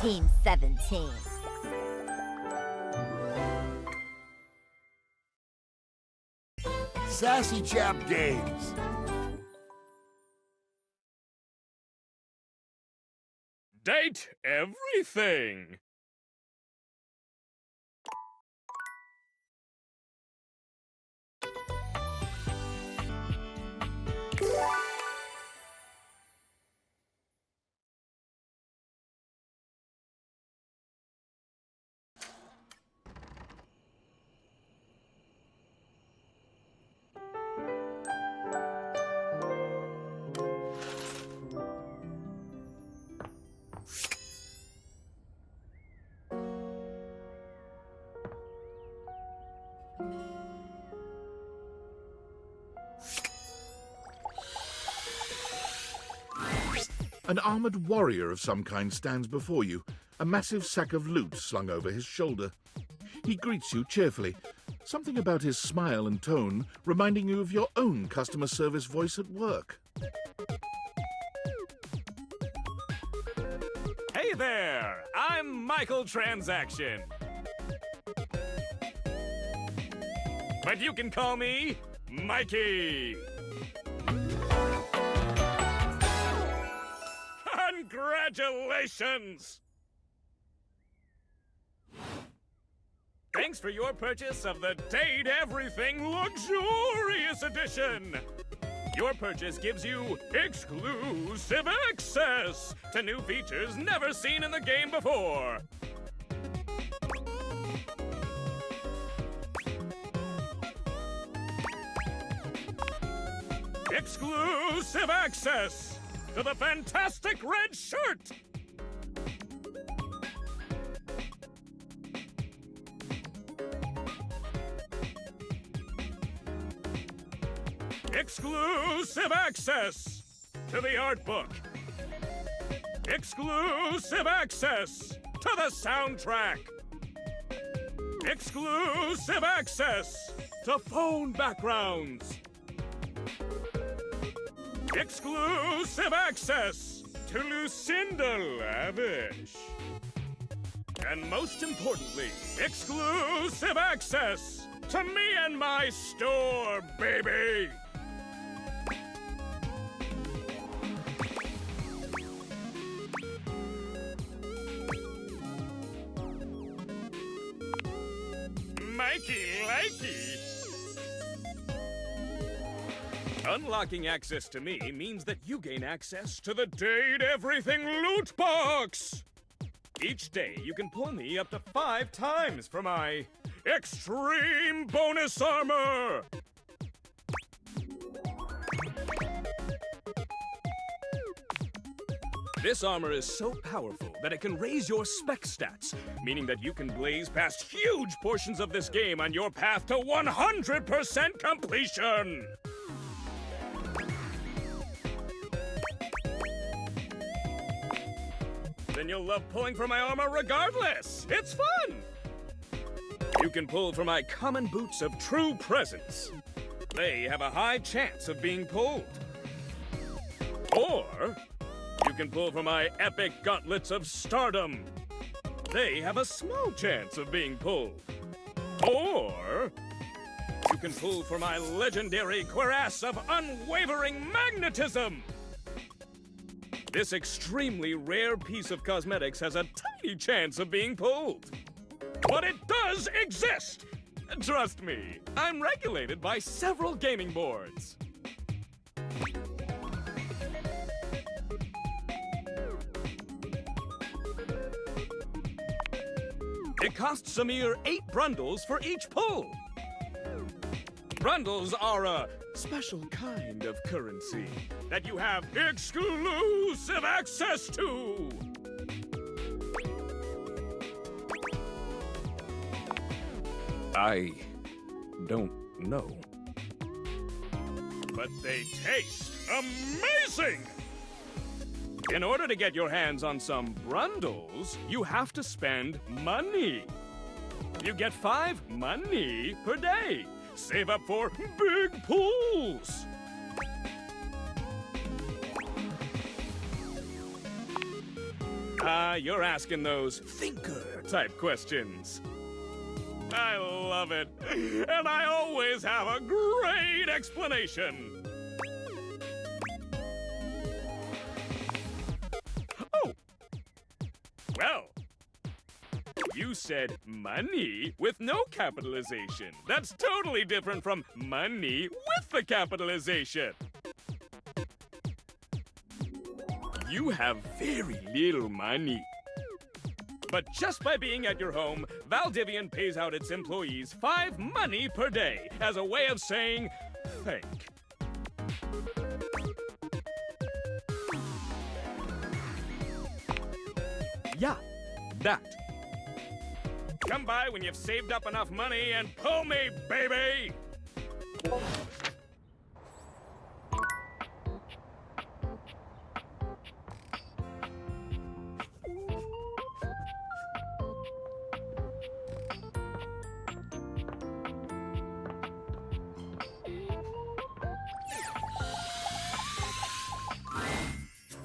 Team 17. Sassy Chap Games. Date everything! An armored warrior of some kind stands before you, a massive sack of loot slung over his shoulder. He greets you cheerfully, something about his smile and tone reminding you of your own customer service voice at work. Hey there! I'm Michael Transaction. But you can call me Mikey. Congratulations! Thanks for your purchase of the Date Everything Luxurious Edition! Your purchase gives you exclusive access to new features never seen in the game before. Exclusive access to the fantastic red shirt! Exclusive access to the art book! Exclusive access to the soundtrack! Exclusive access to phone backgrounds! Exclusive access to Lucinda Lavish. And most importantly, exclusive access to me and my store, baby! Mikey likey! Unlocking access to me means that you gain access to the Date Everything Loot Box! Each day, you can pull me up to 5 times for my extreme bonus armor! This armor is so powerful that it can raise your spec stats, meaning that you can blaze past huge portions of this game on your path to 100% completion! Then you'll love pulling for my armor regardless! It's fun! You can pull for my common boots of true presence. They have a high chance of being pulled. Or you can pull for my epic gauntlets of stardom. They have a small chance of being pulled. Or you can pull for my legendary cuirass of unwavering magnetism. This extremely rare piece of cosmetics has a tiny chance of being pulled. But it does exist! Trust me, I'm regulated by several gaming boards. It costs a mere 8 brundles for each pull. Brundles are a special kind of currency that you have exclusive access to. I don't know. But they taste amazing! In order to get your hands on some brundles, you have to spend money. You get 5 money per day. Save up for big pulls. You're asking those thinker-type questions. I love it. And I always have a great explanation. Oh. Well, you said money with no capitalization. That's totally different from money with the capitalization. You have very little money. But just by being at your home, Valdivian pays out its employees 5 money per day as a way of saying thank. Yeah, that. Come by when you've saved up enough money and pull me, baby!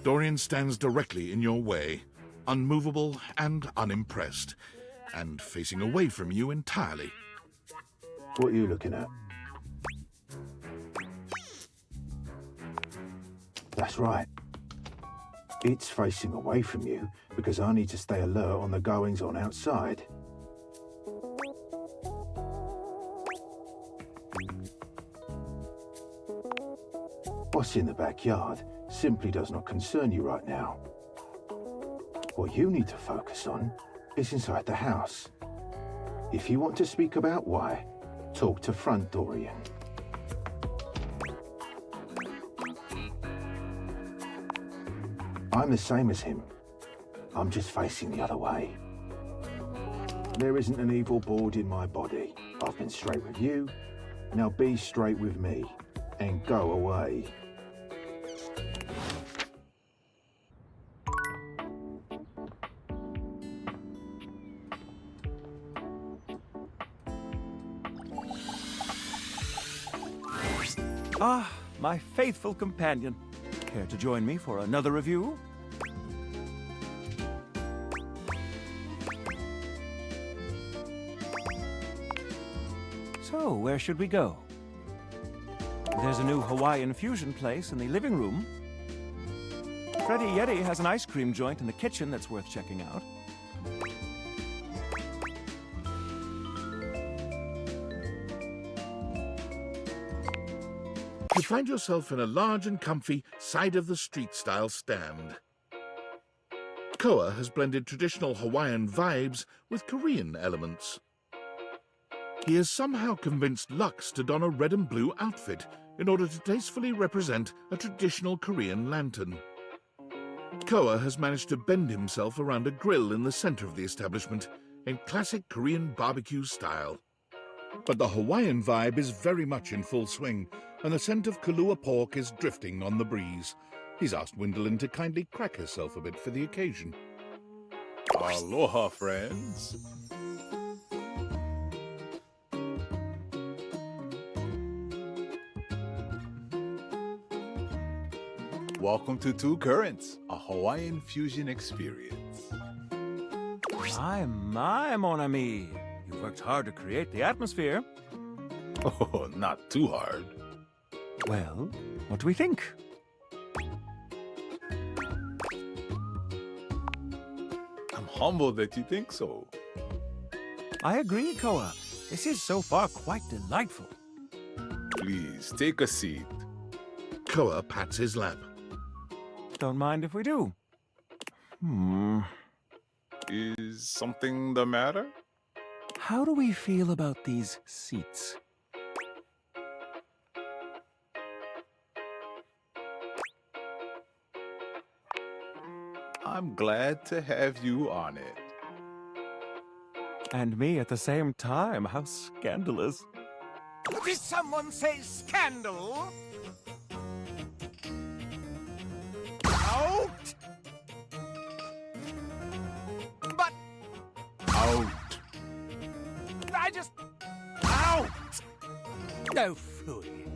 Dorian stands directly in your way, unmovable and unimpressed, and facing away from you entirely. What are you looking at? That's right. It's facing away from you because I need to stay alert on the goings-on outside. What's in the backyard simply does not concern you right now. What you need to focus on is inside the house. If you want to speak about why, talk to front Dorian. I'm the same as him. I'm just facing the other way. There isn't an evil board in my body. I've been straight with you. Now be straight with me and go away. Ah, my faithful companion. Care to join me for another review? So, where should we go? There's a new Hawaiian fusion place in the living room. Freddy Yeti has an ice cream joint in the kitchen that's worth checking out. You find yourself in a large and comfy side-of-the-street-style stand. Koa has blended traditional Hawaiian vibes with Korean elements. He has somehow convinced Lux to don a red and blue outfit in order to tastefully represent a traditional Korean lantern. Koa has managed to bend himself around a grill in the center of the establishment in classic Korean barbecue style. But the Hawaiian vibe is very much in full swing, and the scent of Kahlua pork is drifting on the breeze. He's asked Gwendolyn to kindly crack herself a bit for the occasion. Aloha, friends. Welcome to Two Currents, a Hawaiian fusion experience. My mon ami. You've worked hard to create the atmosphere. Oh, not too hard. Well, what do we think? I'm humbled that you think so. I agree, Koa. This is so far quite delightful. Please, take a seat. Koa pats his lap. Don't mind if we do. Is something the matter? How do we feel about these seats? I'm glad to have you on it. And me at the same time. How scandalous. Did someone say scandal? Out! But Out. I just... Out! No fooey.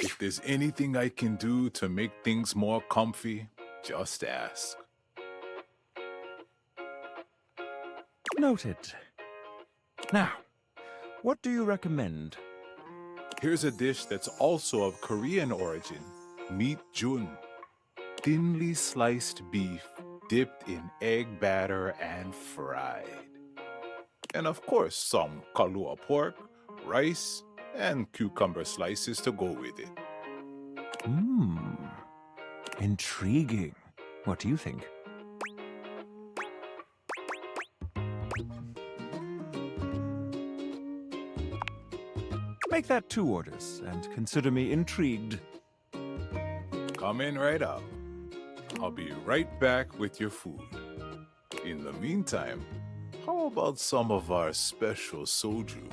If there's anything I can do to make things more comfy, just ask. Noted. Now, what do you recommend? Here's a dish that's also of Korean origin. Meat jun. Thinly sliced beef dipped in egg batter and fried. And of course, some kalua pork, rice, and cucumber slices to go with it. Intriguing. What do you think? Make that 2 orders, and consider me intrigued. Coming right up. I'll be right back with your food. In the meantime, how about some of our special soju?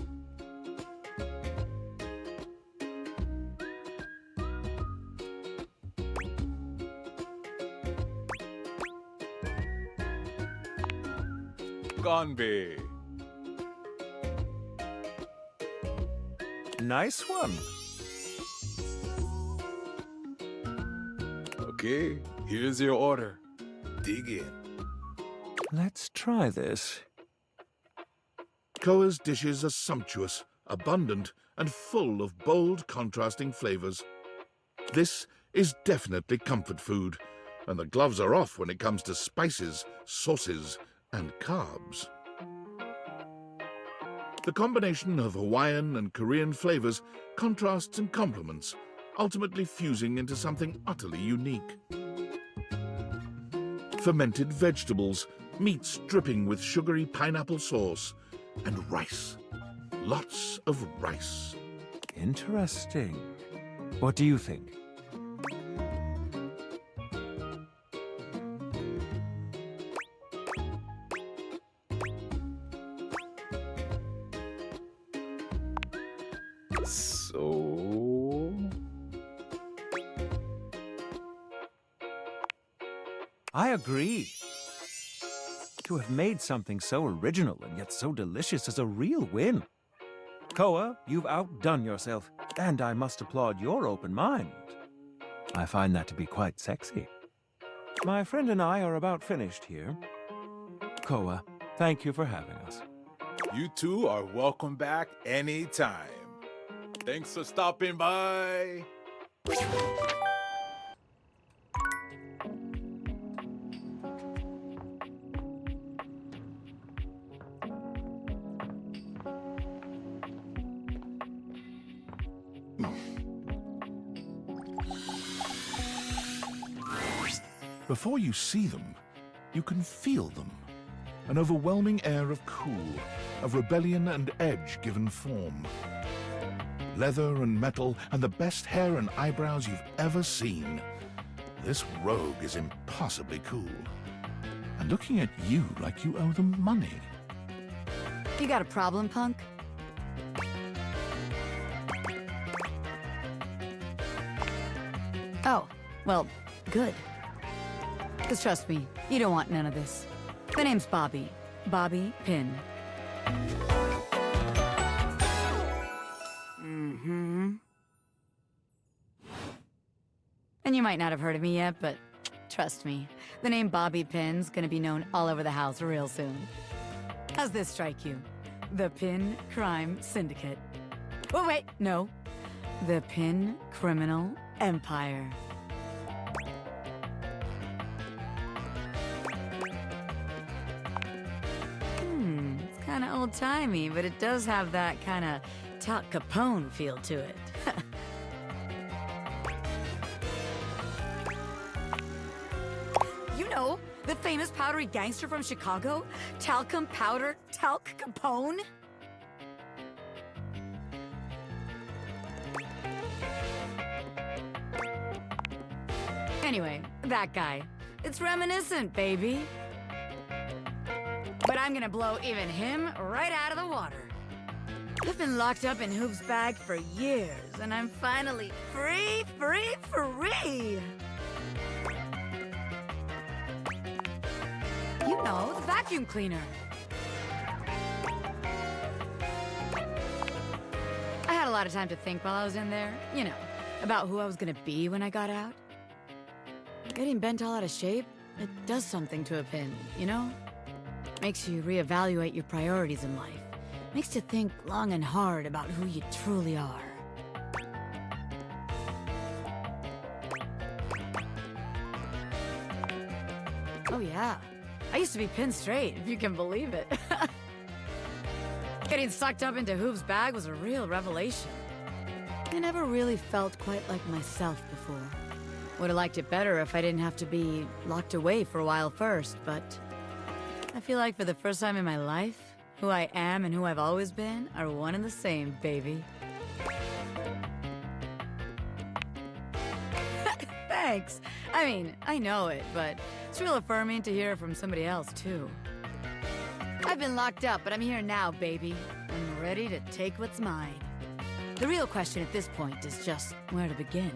Ganbei. Nice one. Okay, here's your order. Dig in. Let's try this. Koa's dishes are sumptuous, abundant, and full of bold, contrasting flavors. This is definitely comfort food, and the gloves are off when it comes to spices, sauces, and carbs. The combination of Hawaiian and Korean flavors contrasts and complements, ultimately fusing into something utterly unique. Fermented vegetables, meats dripping with sugary pineapple sauce, and rice. Lots of rice. Interesting. What do you think? So... I agree. To have made something so original and yet so delicious is a real win. Koa, you've outdone yourself, and I must applaud your open mind. I find that to be quite sexy. My friend and I are about finished here. Koa, thank you for having us. You two are welcome back anytime. Thanks for stopping by. Before you see them, you can feel them. An overwhelming air of cool, of rebellion and edge given form. Leather and metal and the best hair and eyebrows you've ever seen. This rogue is impossibly cool. And looking at you like you owe them money. You got a problem, punk? Oh, well, good. Because trust me, you don't want none of this. The name's Bobby. Bobby Pin. And you might not have heard of me yet, but trust me, the name Bobby Pin's gonna be known all over the house real soon. How's this strike you? The Pin Crime Syndicate. Oh, wait, no. The Pin Criminal Empire. It's kind of old-timey, but it does have that kind of Top Capone feel to it. You know, the famous powdery gangster from Chicago? Talcum Powder Talc Capone? Anyway, that guy. It's reminiscent, baby. But I'm gonna blow even him right out of the water. I've been locked up in Hoop's bag for years, and I'm finally free! You know, the vacuum cleaner. I had a lot of time to think while I was in there, you know, about who I was gonna be when I got out. Getting bent all out of shape, it does something to a pin, you know? Makes you reevaluate your priorities in life. Makes you think long and hard about who you truly are. Oh yeah, I used to be pinned straight, if you can believe it. Getting sucked up into Hoop's bag was a real revelation. I never really felt quite like myself before. Would have liked it better if I didn't have to be locked away for a while first, but I feel like for the first time in my life, who I am and who I've always been are one and the same, baby. Thanks. I mean, I know it, but it's real affirming to hear it from somebody else, too. I've been locked up, but I'm here now, baby. I'm ready to take what's mine. The real question at this point is just where to begin.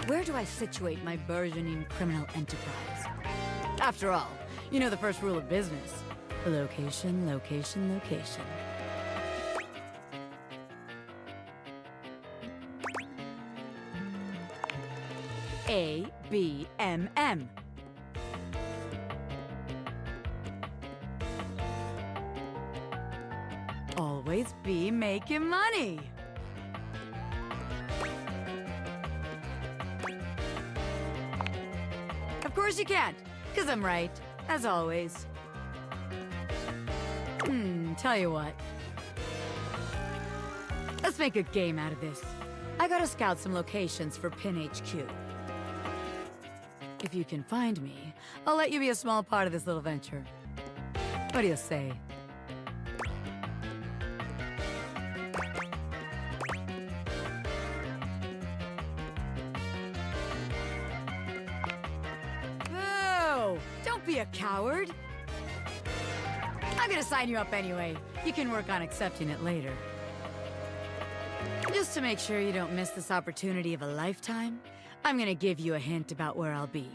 Where do I situate my burgeoning criminal enterprise? After all, you know the first rule of business. Location, location, location. A-B-M-M. Always be making money. Of course you can't, 'cause I'm right, as always. Tell you what. Let's make a game out of this. I gotta scout some locations for Pin HQ. If you can find me, I'll let you be a small part of this little venture. What do you say? Boo! Don't be a coward. I'm gonna sign you up anyway. You can work on accepting it later. Just to make sure you don't miss this opportunity of a lifetime, I'm gonna give you a hint about where I'll be.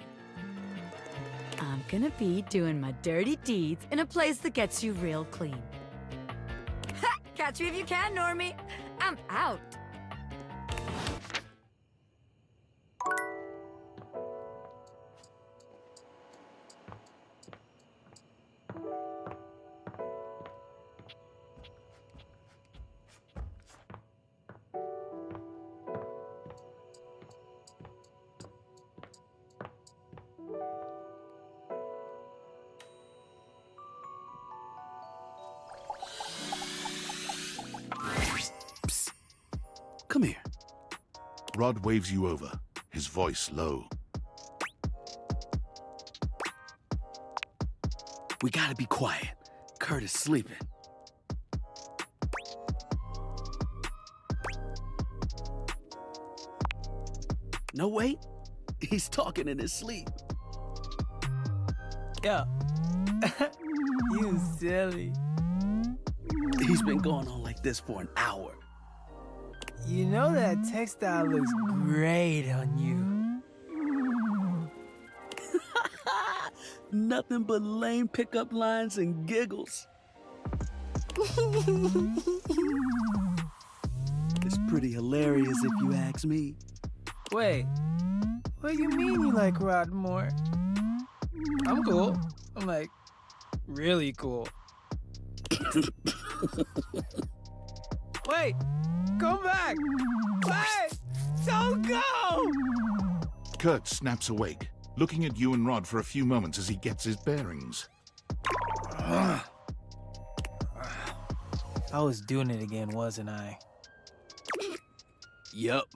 I'm gonna be doing my dirty deeds in a place that gets you real clean. Ha! Catch me if you can, Normie. I'm out. Come here. Rod waves you over, his voice low. We gotta be quiet. Kurt is sleeping. No, wait. He's talking in his sleep. Yeah. You silly. He's been going on like this for an hour. You know that textile looks great on you. Nothing but lame pickup lines and giggles. It's pretty hilarious if you ask me. Wait, what do you mean you like Rod more? I'm cool. I'm like, really cool. Wait, come back! Wait! Don't go! Kurt snaps awake, looking at you and Rod for a few moments as he gets his bearings. I was doing it again, wasn't I? Yup.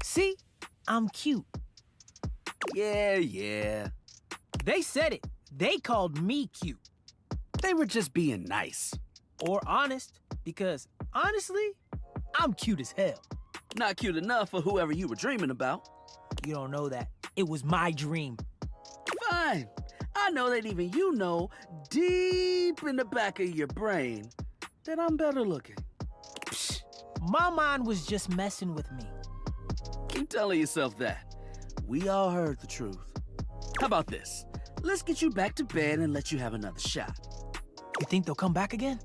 See? I'm cute. Yeah. They said it. They called me cute. They were just being nice. Or honest, because honestly, I'm cute as hell. Not cute enough for whoever you were dreaming about. You don't know that. It was my dream. Fine. I know that even you know, deep in the back of your brain, that I'm better looking. Psh, my mind was just messing with me. Keep telling yourself that. We all heard the truth. How about this? Let's get you back to bed and let you have another shot. You think they'll come back again?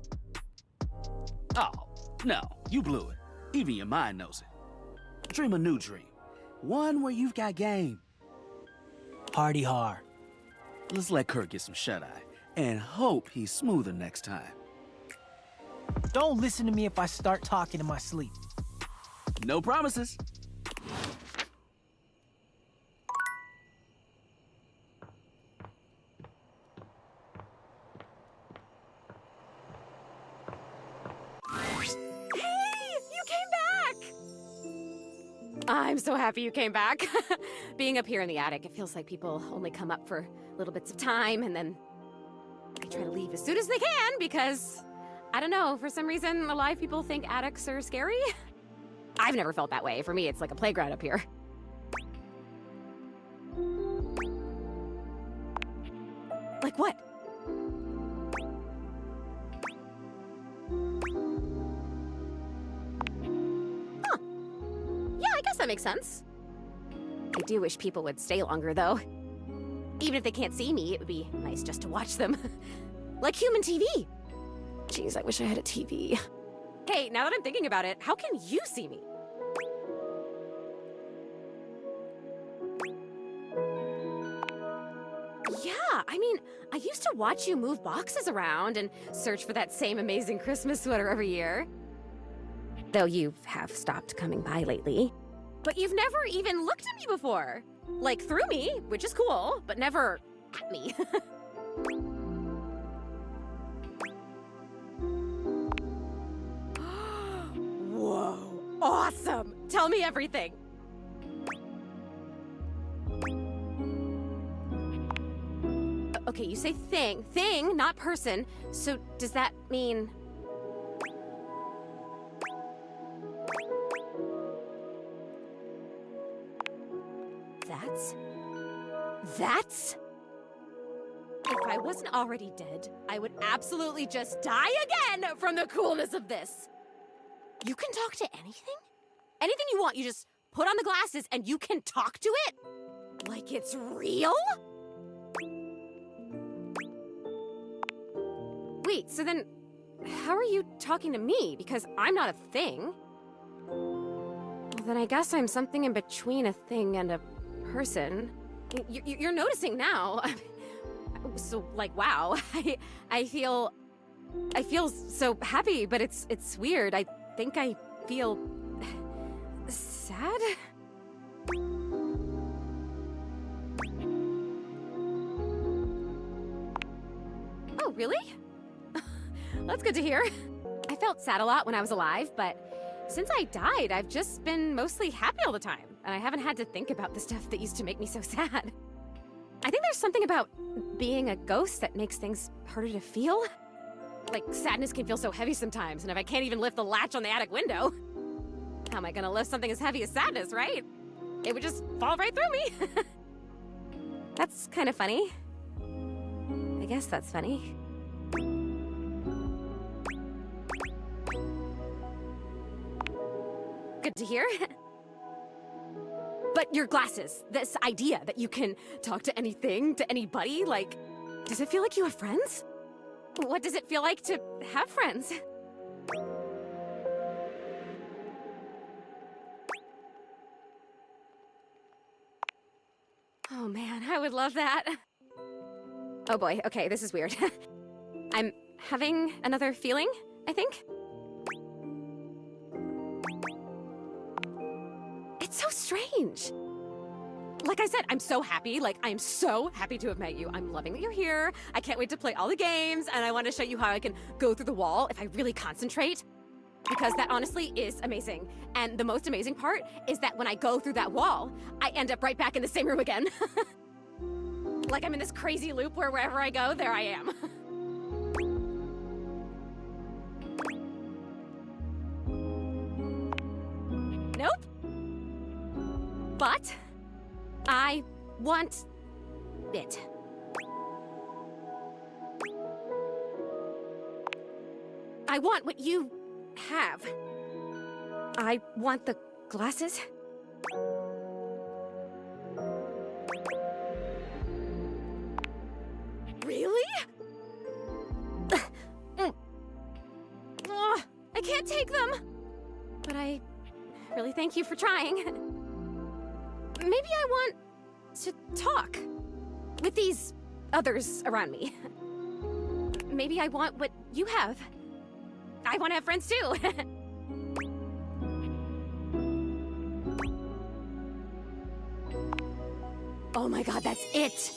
Oh, no, you blew it. Even your mind knows it. Dream a new dream. One where you've got game. Party hard. Let's let Kurt get some shut-eye and hope he's smoother next time. Don't listen to me if I start talking in my sleep. No promises. I'm so happy you came back. Being up here in the attic, it feels like people only come up for little bits of time and then they try to leave as soon as they can because, I don't know, for some reason a lot of people think attics are scary. I've never felt that way. For me, it's like a playground up here. Like what? I guess that makes sense. I do wish people would stay longer, though. Even if they can't see me, it would be nice just to watch them. Like human TV. Jeez, I wish I had a TV. Hey, now that I'm thinking about it, how can you see me? Yeah, I mean, I used to watch you move boxes around and search for that same amazing Christmas sweater every year. Though you have stopped coming by lately. But you've never even looked at me before. Like, through me, which is cool, but never at me. Whoa, awesome! Tell me everything. Okay, you say thing. Thing, not person. So does that mean... That's... If I wasn't already dead, I would absolutely just die again from the coolness of this. You can talk to anything? Anything you want, you just put on the glasses and you can talk to it? Like it's real? Wait, so then how are you talking to me? Because I'm not a thing. Well, then I guess I'm something in between a thing and a person. You're noticing now. So, like, wow. I feel so happy, but it's weird. I think I feel sad. Oh, really? That's good to hear. I felt sad a lot when I was alive, but since I died, I've just been mostly happy all the time. And I haven't had to think about the stuff that used to make me so sad. I think there's something about being a ghost that makes things harder to feel. Like, sadness can feel so heavy sometimes, and if I can't even lift the latch on the attic window, how am I gonna lift something as heavy as sadness, right? It would just fall right through me. That's kind of funny. I guess that's funny. Good to hear. But your glasses, this idea that you can talk to anything, to anybody, like, does it feel like you have friends? What does it feel like to have friends? Oh man, I would love that. Oh boy, okay, this is weird. I'm having another feeling, I think. It's so strange. Like I said, I'm so happy. Like, I'm so happy to have met you. I'm loving that you're here. I can't wait to play all the games, and I want to show you how I can go through the wall if I really concentrate. Because that honestly is amazing. And the most amazing part is that when I go through that wall, I end up right back in the same room again. Like I'm in this crazy loop where wherever I go, there I am. Nope. But I want it. I want what you have. I want the glasses. Really? I can't can't take them. But I really thank you for trying. Maybe I want to talk with these others around me. Maybe I want what you have. I want to have friends too. Oh my god, that's it!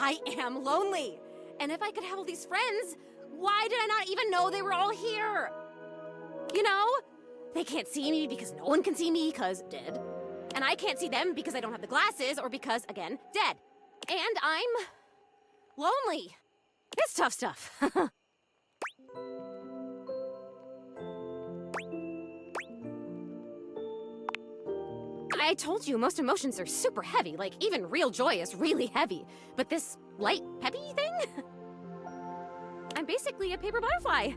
I am lonely! And if I could have all these friends, why did I not even know they were all here? You know? They can't see me because no one can see me because dead. And I can't see them because I don't have the glasses or because, again, dead. And I'm lonely. It's tough stuff. I told you, most emotions are super heavy. Like, even real joy is really heavy. But this light, peppy thing? I'm basically a paper butterfly.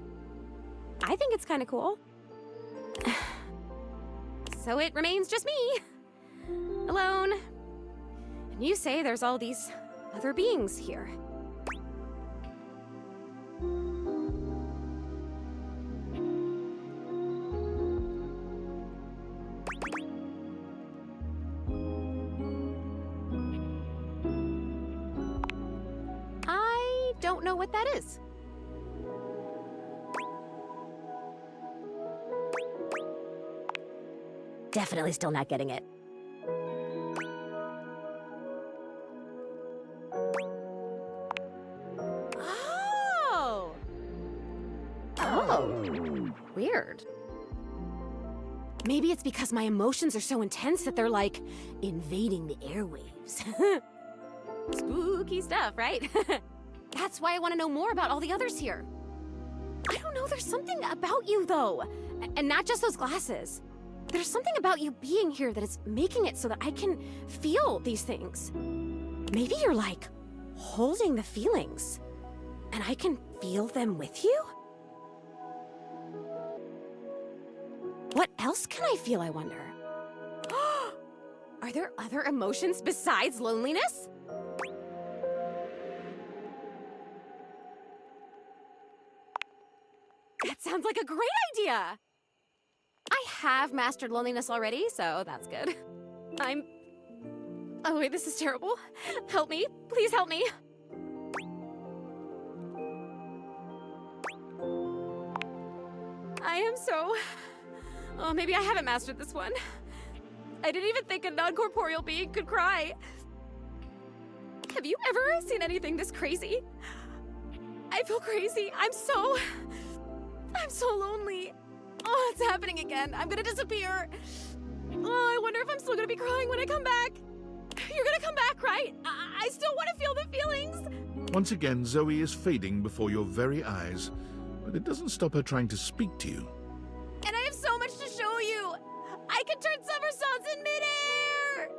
I think it's kind of cool. So it remains just me. Alone. And you say there's all these other beings here. I don't know what that is. Definitely still not getting it. Oh! Oh. Weird. Maybe it's because my emotions are so intense that they're like invading the airwaves. Spooky stuff, right? That's why I want to know more about all the others here. I don't know, there's something about you though. And not just those glasses. There's something about you being here that is making it so that I can feel these things. Maybe you're like holding the feelings and I can feel them with you? What else can I feel, I wonder? Are there other emotions besides loneliness? That sounds like a great idea! I have mastered loneliness already, so that's good. Oh wait, this is terrible. Help me, please help me. I am so... Oh, maybe I haven't mastered this one. I didn't even think a non-corporeal being could cry. Have you ever seen anything this crazy? I feel crazy. I'm so lonely. Oh, it's happening again. I'm gonna disappear. Oh, I wonder if I'm still gonna be crying when I come back. You're gonna come back, right? I still want to feel the feelings. Once again, Zoey is fading before your very eyes, but it doesn't stop her trying to speak to you. And I have so much to show you. I can turn somersaults in midair.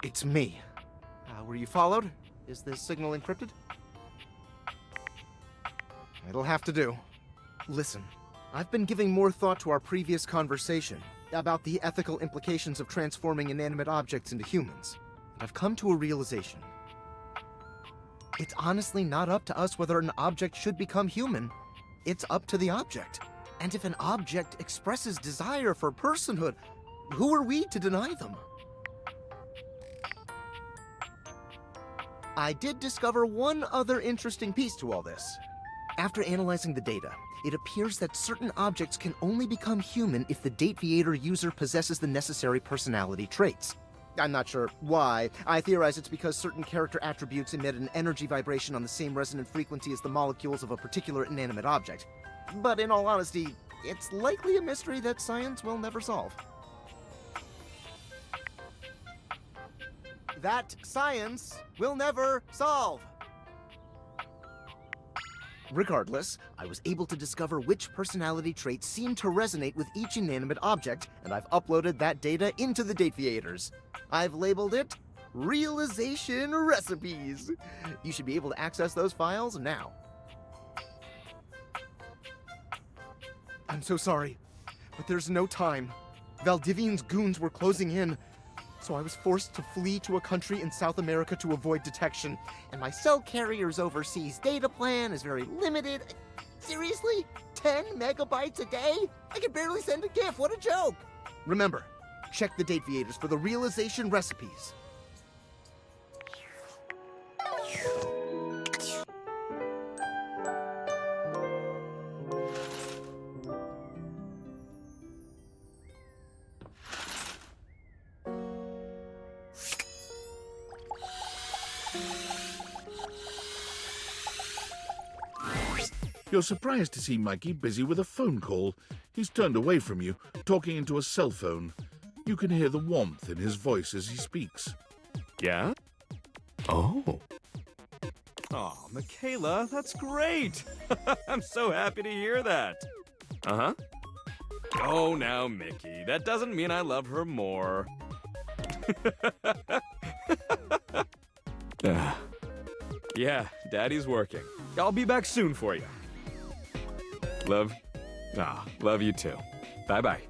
It's me. Were you followed? Is this signal encrypted? It'll have to do. Listen, I've been giving more thought to our previous conversation about the ethical implications of transforming inanimate objects into humans. And I've come to a realization. It's honestly not up to us whether an object should become human. It's up to the object. And if an object expresses desire for personhood, who are we to deny them? I did discover one other interesting piece to all this. After analyzing the data, it appears that certain objects can only become human if the Dateviator user possesses the necessary personality traits. I'm not sure why. I theorize it's because certain character attributes emit an energy vibration on the same resonant frequency as the molecules of a particular inanimate object. But in all honesty, it's likely a mystery that science will never solve. That science will never solve. Regardless, I was able to discover which personality traits seem to resonate with each inanimate object, and I've uploaded that data into the Dateviators. I've labeled it Realization Recipes. You should be able to access those files now. I'm so sorry, but there's no time. Valdivian's goons were closing in, so I was forced to flee to a country in South America to avoid detection. And my cell carrier's overseas data plan is very limited. Seriously? 10 megabytes a day? I can barely send a GIF, what a joke! Remember, check the Dateviators for the realization recipes. You're surprised to see Mikey busy with a phone call. He's turned away from you, talking into a cell phone. You can hear the warmth in his voice as he speaks. Yeah? Oh. Oh, Michaela, that's great. I'm so happy to hear that. Uh-huh. Oh, now, Mickey, that doesn't mean I love her more. Yeah, Daddy's working. I'll be back soon for you. Love you too. Bye-bye.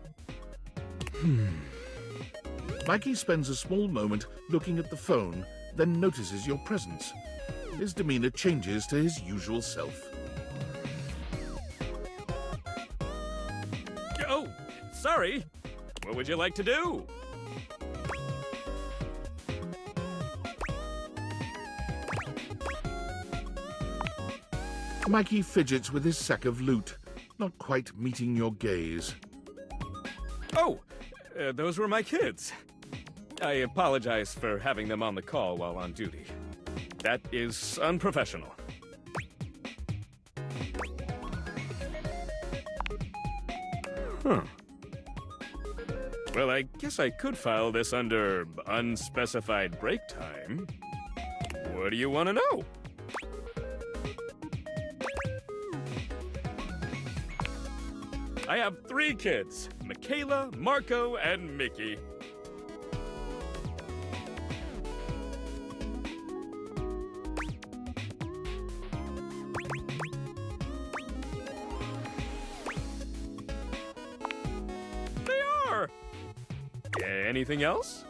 Mikey spends a small moment looking at the phone, then notices your presence. His demeanor changes to his usual self. Oh, sorry. What would you like to do? Mikey fidgets with his sack of loot, not quite meeting your gaze. Oh, those were my kids. I apologize for having them on the call while on duty. That is unprofessional. Huh. Well, I guess I could file this under unspecified break time. What do you want to know? I have 3 kids, Michaela, Marco, and Mickey. They are! Anything else?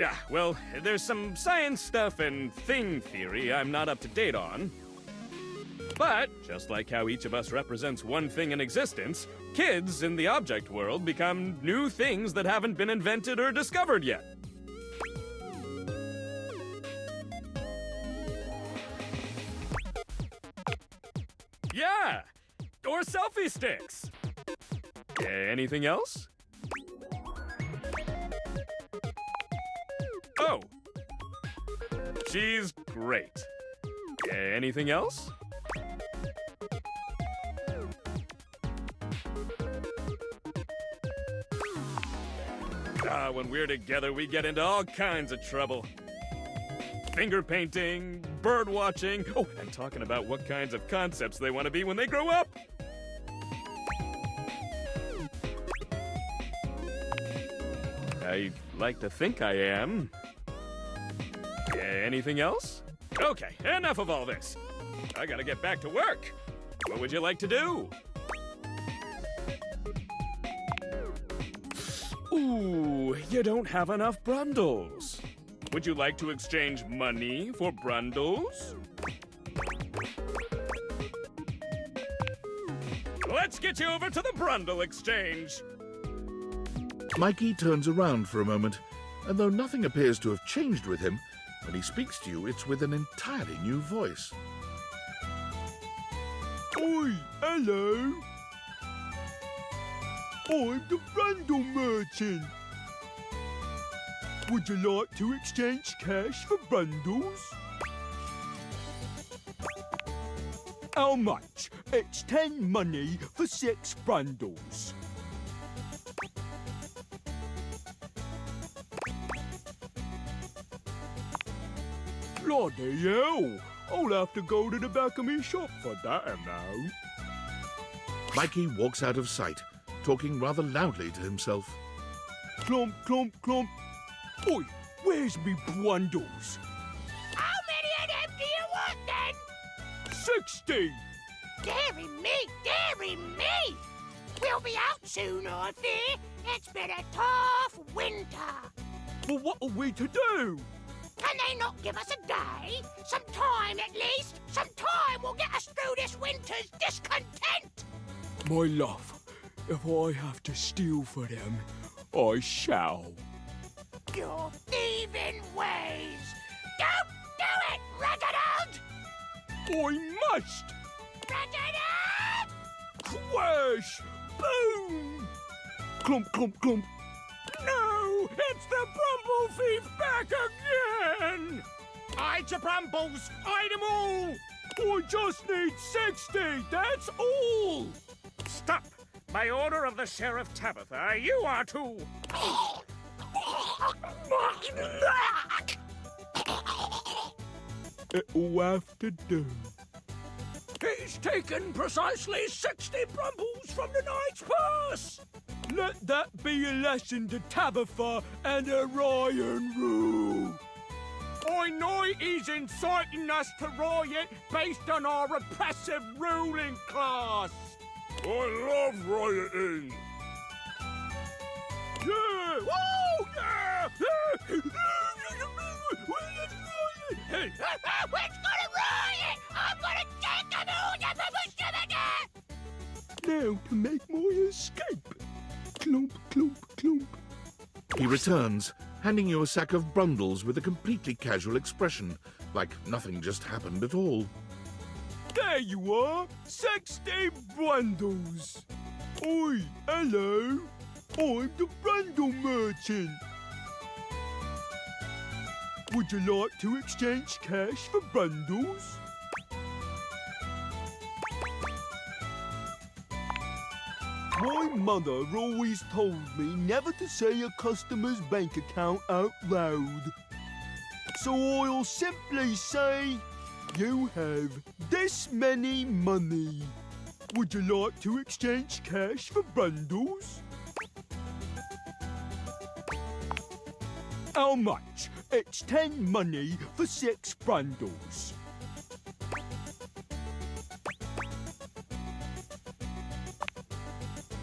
Yeah, well, there's some science stuff and thing theory I'm not up to date on. But, just like how each of us represents one thing in existence, kids in the object world become new things that haven't been invented or discovered yet. Yeah! Or selfie sticks! Anything else? Oh! She's great. Anything else? When we're together, we get into all kinds of trouble. Finger painting, bird watching, oh, and talking about what kinds of concepts they want to be when they grow up. I like to think I am. Anything else? Okay, enough of all this. I gotta get back to work. What would you like to do? Ooh, you don't have enough brundles. Would you like to exchange money for brundles? Let's get you over to the Brundle Exchange. Mikey turns around for a moment, and though nothing appears to have changed with him, when he speaks to you, it's with an entirely new voice. Oi, hello. I'm the Brundle Merchant. Would you like to exchange cash for bundles? How much? It's 10 money for 6 bundles. Bloody hell! I'll have to go to the back of me shop for that amount. Mikey walks out of sight, talking rather loudly to himself. Clump, clump, clump. Oi, where's me bundles? How many of them do you want then? 60! Dearie me! We'll be out soon, I fear. It's been a tough winter. But what are we to do? Can they not give us a day? Some time at least? Some time will get us through this winter's discontent. My love, if I have to steal for them, I shall. Your thieving ways! Don't do it, Reginald! I must! Reginald! Crash! Boom! Clump, clump, clump. No! It's the Brumble Thief back again! Hide your brambles! Hide them all! I just need 60, that's all! Stop! By order of the Sheriff Tabitha, you are to... It'll have to do. He's taken precisely 60 Brumbles from the knight's purse! Let that be a lesson to Tabitha and Orion Rule. I know he's inciting us to riot based on our repressive ruling class. I love rioting! Yeah! Woo! Yeah! We're gonna riot! I'm gonna take them all, Now to make my escape. Clump, clump, clump. He returns, handing you a sack of brundles with a completely casual expression, like nothing just happened at all. There you are, 60 bundles. Oi, hello. I'm the Brundle Merchant. Would you like to exchange cash for bundles? My mother always told me never to say a customer's bank account out loud. So I'll simply say, you have this many money. Would you like to exchange cash for bundles? How much? It's 10 money for 6 bundles.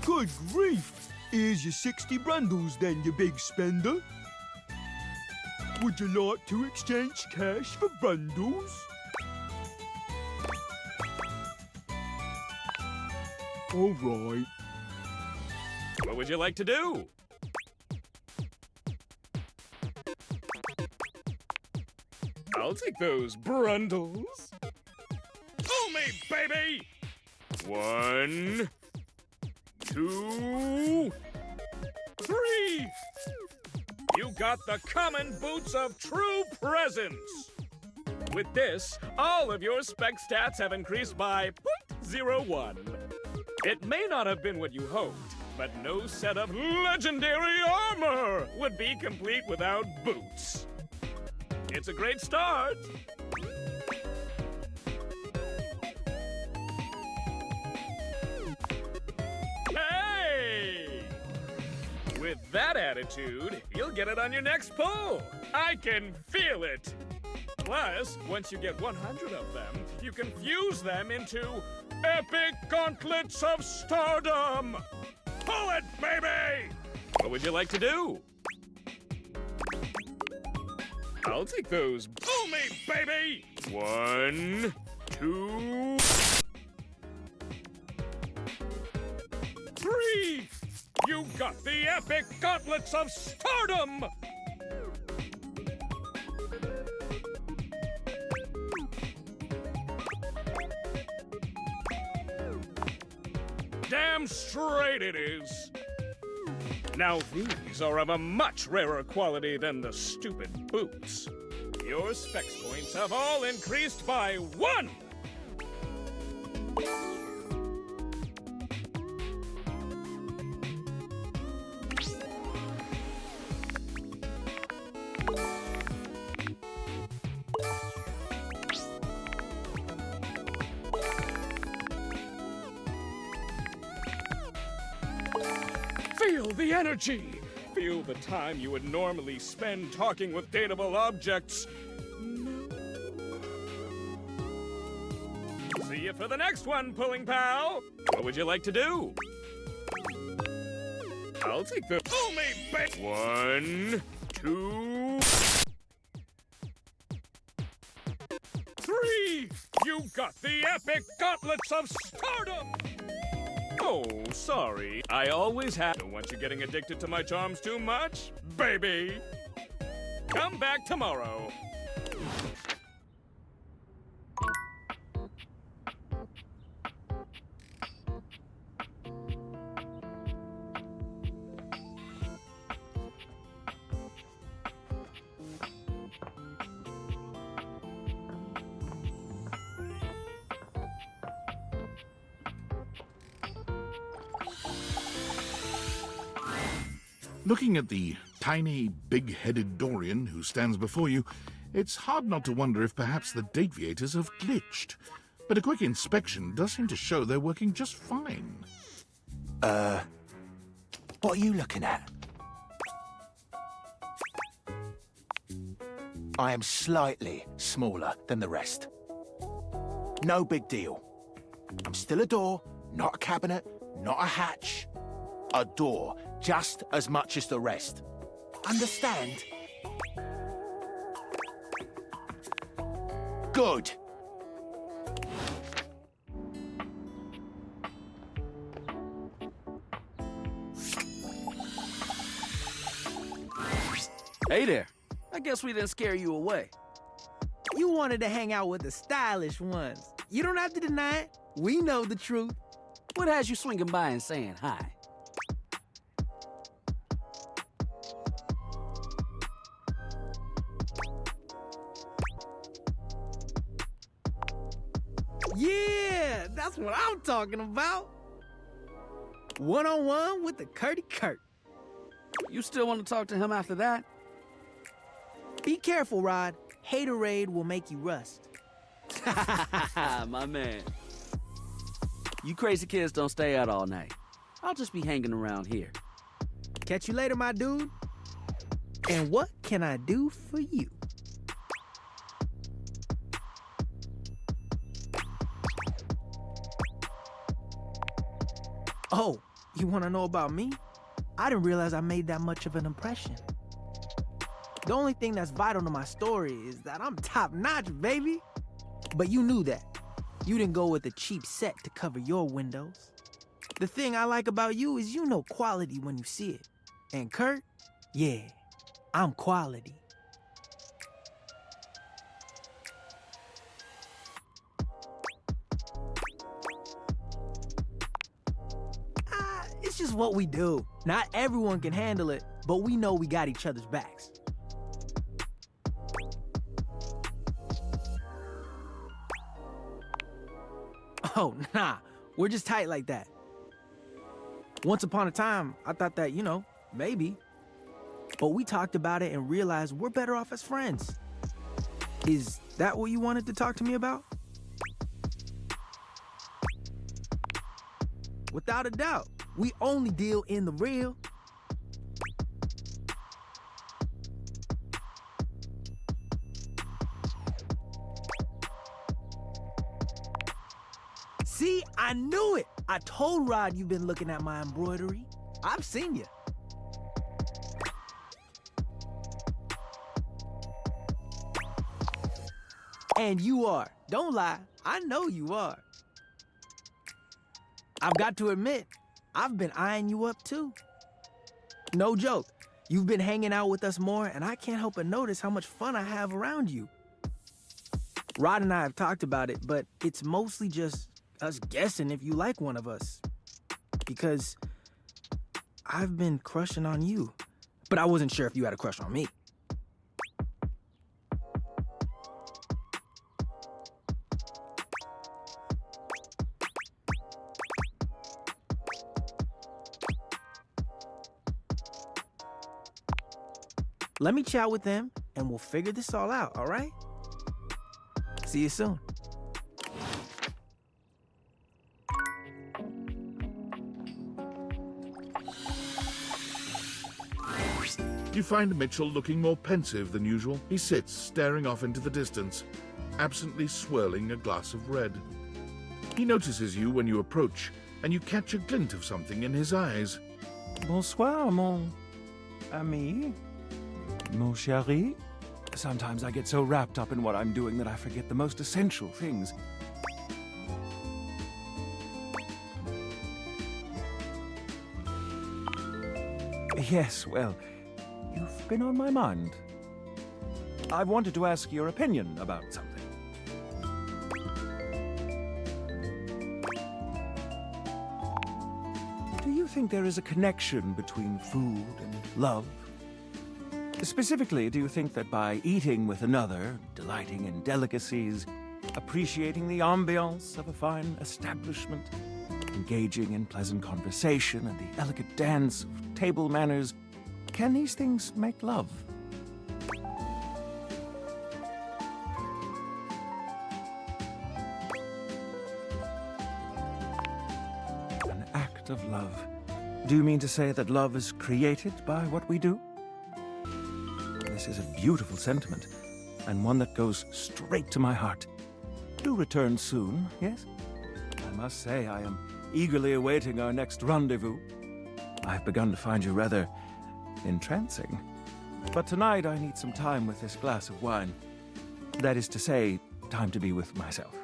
Good grief! Here's your 60 bundles then, you big spender. Would you like to exchange cash for bundles? All right. What would you like to do? I'll take those brundles. Fool me, baby! 1, 2, 3! You got the common boots of true presence! With this, all of your spec stats have increased by 0.01. It may not have been what you hoped, but no set of legendary armor would be complete without boots. It's a great start. Hey! With that attitude, you'll get it on your next pull. I can feel it. Plus, once you get 100 of them, you can fuse them into epic gauntlets of stardom. Pull it, baby! What would you like to do? I'll take those. Pull me, baby! 1, 2, 3! You got the epic gauntlets of stardom! Damn straight it is. Now these are of a much rarer quality than the stupid boots. Your specs points have all increased by 1! Feel the energy! Feel the time you would normally spend talking with dateable objects. See you for the next one, Pulling Pal! What would you like to do? I'll take the... Pull me, back! 1, 2... 3! You got the epic gauntlets of stardom! Oh, sorry. I always have. Don't want you getting addicted to my charms too much, baby. Come back tomorrow. Looking at the tiny, big-headed Dorian who stands before you, it's hard not to wonder if perhaps the Dateviators have glitched. But a quick inspection does seem to show they're working just fine. What are you looking at? I am slightly smaller than the rest. No big deal. I'm still a door, not a cabinet, not a hatch. A door, just as much as the rest. Understand? Good. Hey there. I guess we didn't scare you away. You wanted to hang out with the stylish ones. You don't have to deny it. We know the truth. What has you swinging by and saying hi? Yeah, that's what I'm talking about. One-on-one with the Curdy Kurt. You still want to talk to him after that? Be careful, Rod. Haterade will make you rust. My man. You crazy kids don't stay out all night. I'll just be hanging around here. Catch you later, my dude. And what can I do for you? Oh, you want to know about me? I didn't realize I made that much of an impression. The only thing that's vital to my story is that I'm top-notch, baby. But you knew that. You didn't go with a cheap set to cover your windows. The thing I like about you is you know quality when you see it. And Kurt, yeah, I'm quality. It's just what we do. Not everyone can handle it, but we know we got each other's backs. Oh, nah, we're just tight like that. Once upon a time, I thought that, maybe. But we talked about it and realized we're better off as friends. Is that what you wanted to talk to me about? Without a doubt, we only deal in the real. See, I knew it. I told Rod you've been looking at my embroidery. I've seen you. And you are. Don't lie. I know you are. I've got to admit, I've been eyeing you up too. No joke. You've been hanging out with us more, and I can't help but notice how much fun I have around you. Rod and I have talked about it, but it's mostly just us guessing if you like one of us. Because I've been crushing on you, but I wasn't sure if you had a crush on me. Let me chat with them, and we'll figure this all out, all right? See you soon. You find Mitchell looking more pensive than usual. He sits, staring off into the distance, absently swirling a glass of red. He notices you when you approach, and you catch a glint of something in his eyes. Bonsoir, mon ami. Mon chéri. Sometimes I get so wrapped up in what I'm doing that I forget the most essential things. Yes, well, you've been on my mind. I wanted to ask your opinion about something. Do you think there is a connection between food and love? Specifically, do you think that by eating with another, delighting in delicacies, appreciating the ambiance of a fine establishment, engaging in pleasant conversation and the elegant dance of table manners, can these things make love? An act of love. Do you mean to say that love is created by what we do? This is a beautiful sentiment, and one that goes straight to my heart. Do return soon, yes? I must say I am eagerly awaiting our next rendezvous. I've begun to find you rather entrancing. But tonight I need some time with this glass of wine. That is to say, time to be with myself.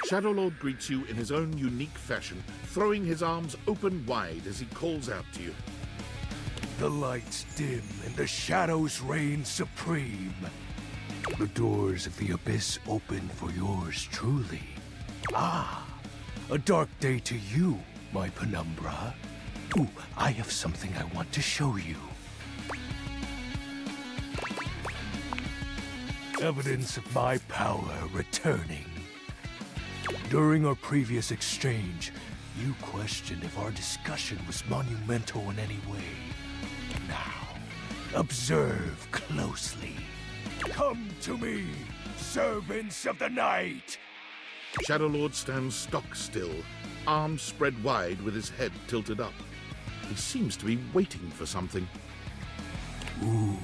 Shadowlord greets you in his own unique fashion, throwing his arms open wide as he calls out to you. The lights dim and the shadows reign supreme. The doors of the abyss open for yours truly. Ah, a dark day to you, my penumbra. Ooh, I have something I want to show you. Evidence of my power returning. During our previous exchange, you questioned if our discussion was monumental in any way. Now, observe closely. Come to me, servants of the night! Shadowlord stands stock still, arms spread wide with his head tilted up. He seems to be waiting for something. Ooh.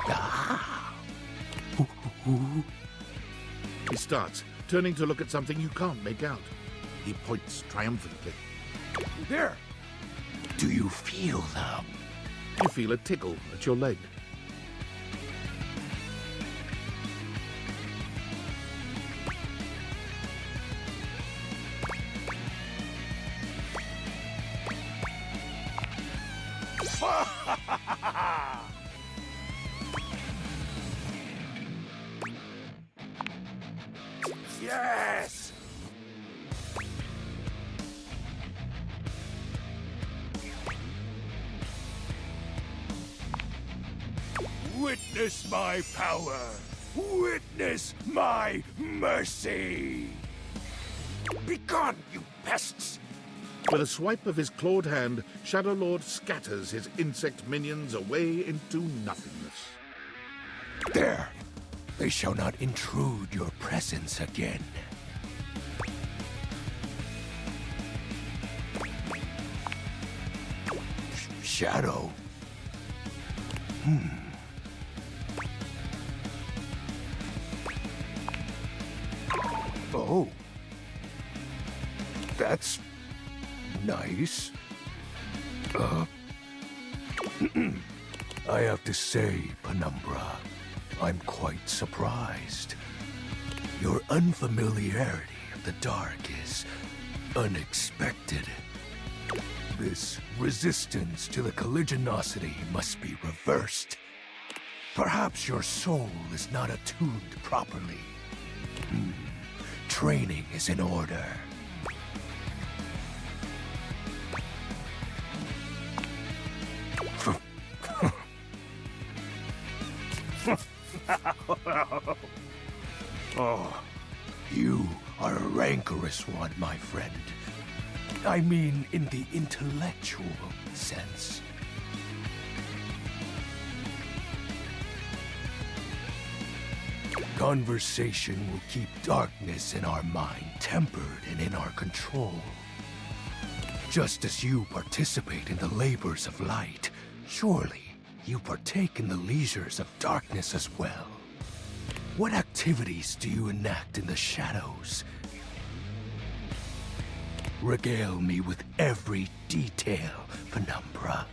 Ah. Ooh. He starts, turning to look at something you can't make out. He points triumphantly. There! Do you feel them? You feel a tickle at your leg. Yes! Witness my power! Witness my mercy! Begone, you pests! With a swipe of his clawed hand, Shadowlord scatters his insect minions away into nothingness. There! They shall not intrude your presence again. shadow. Oh. That's nice. I have to say, Penumbra, I'm quite surprised. Your unfamiliarity of the dark is unexpected. This resistance to the colligiosity must be reversed. Perhaps your soul is not attuned properly. Training is in order. Oh, you are a rancorous one, my friend. I mean, in the intellectual sense. Conversation will keep darkness in our mind tempered and in our control. Just as you participate in the labors of light, surely you partake in the leisures of darkness as well. What activities do you enact in the shadows? Regale me with every detail, Penumbra.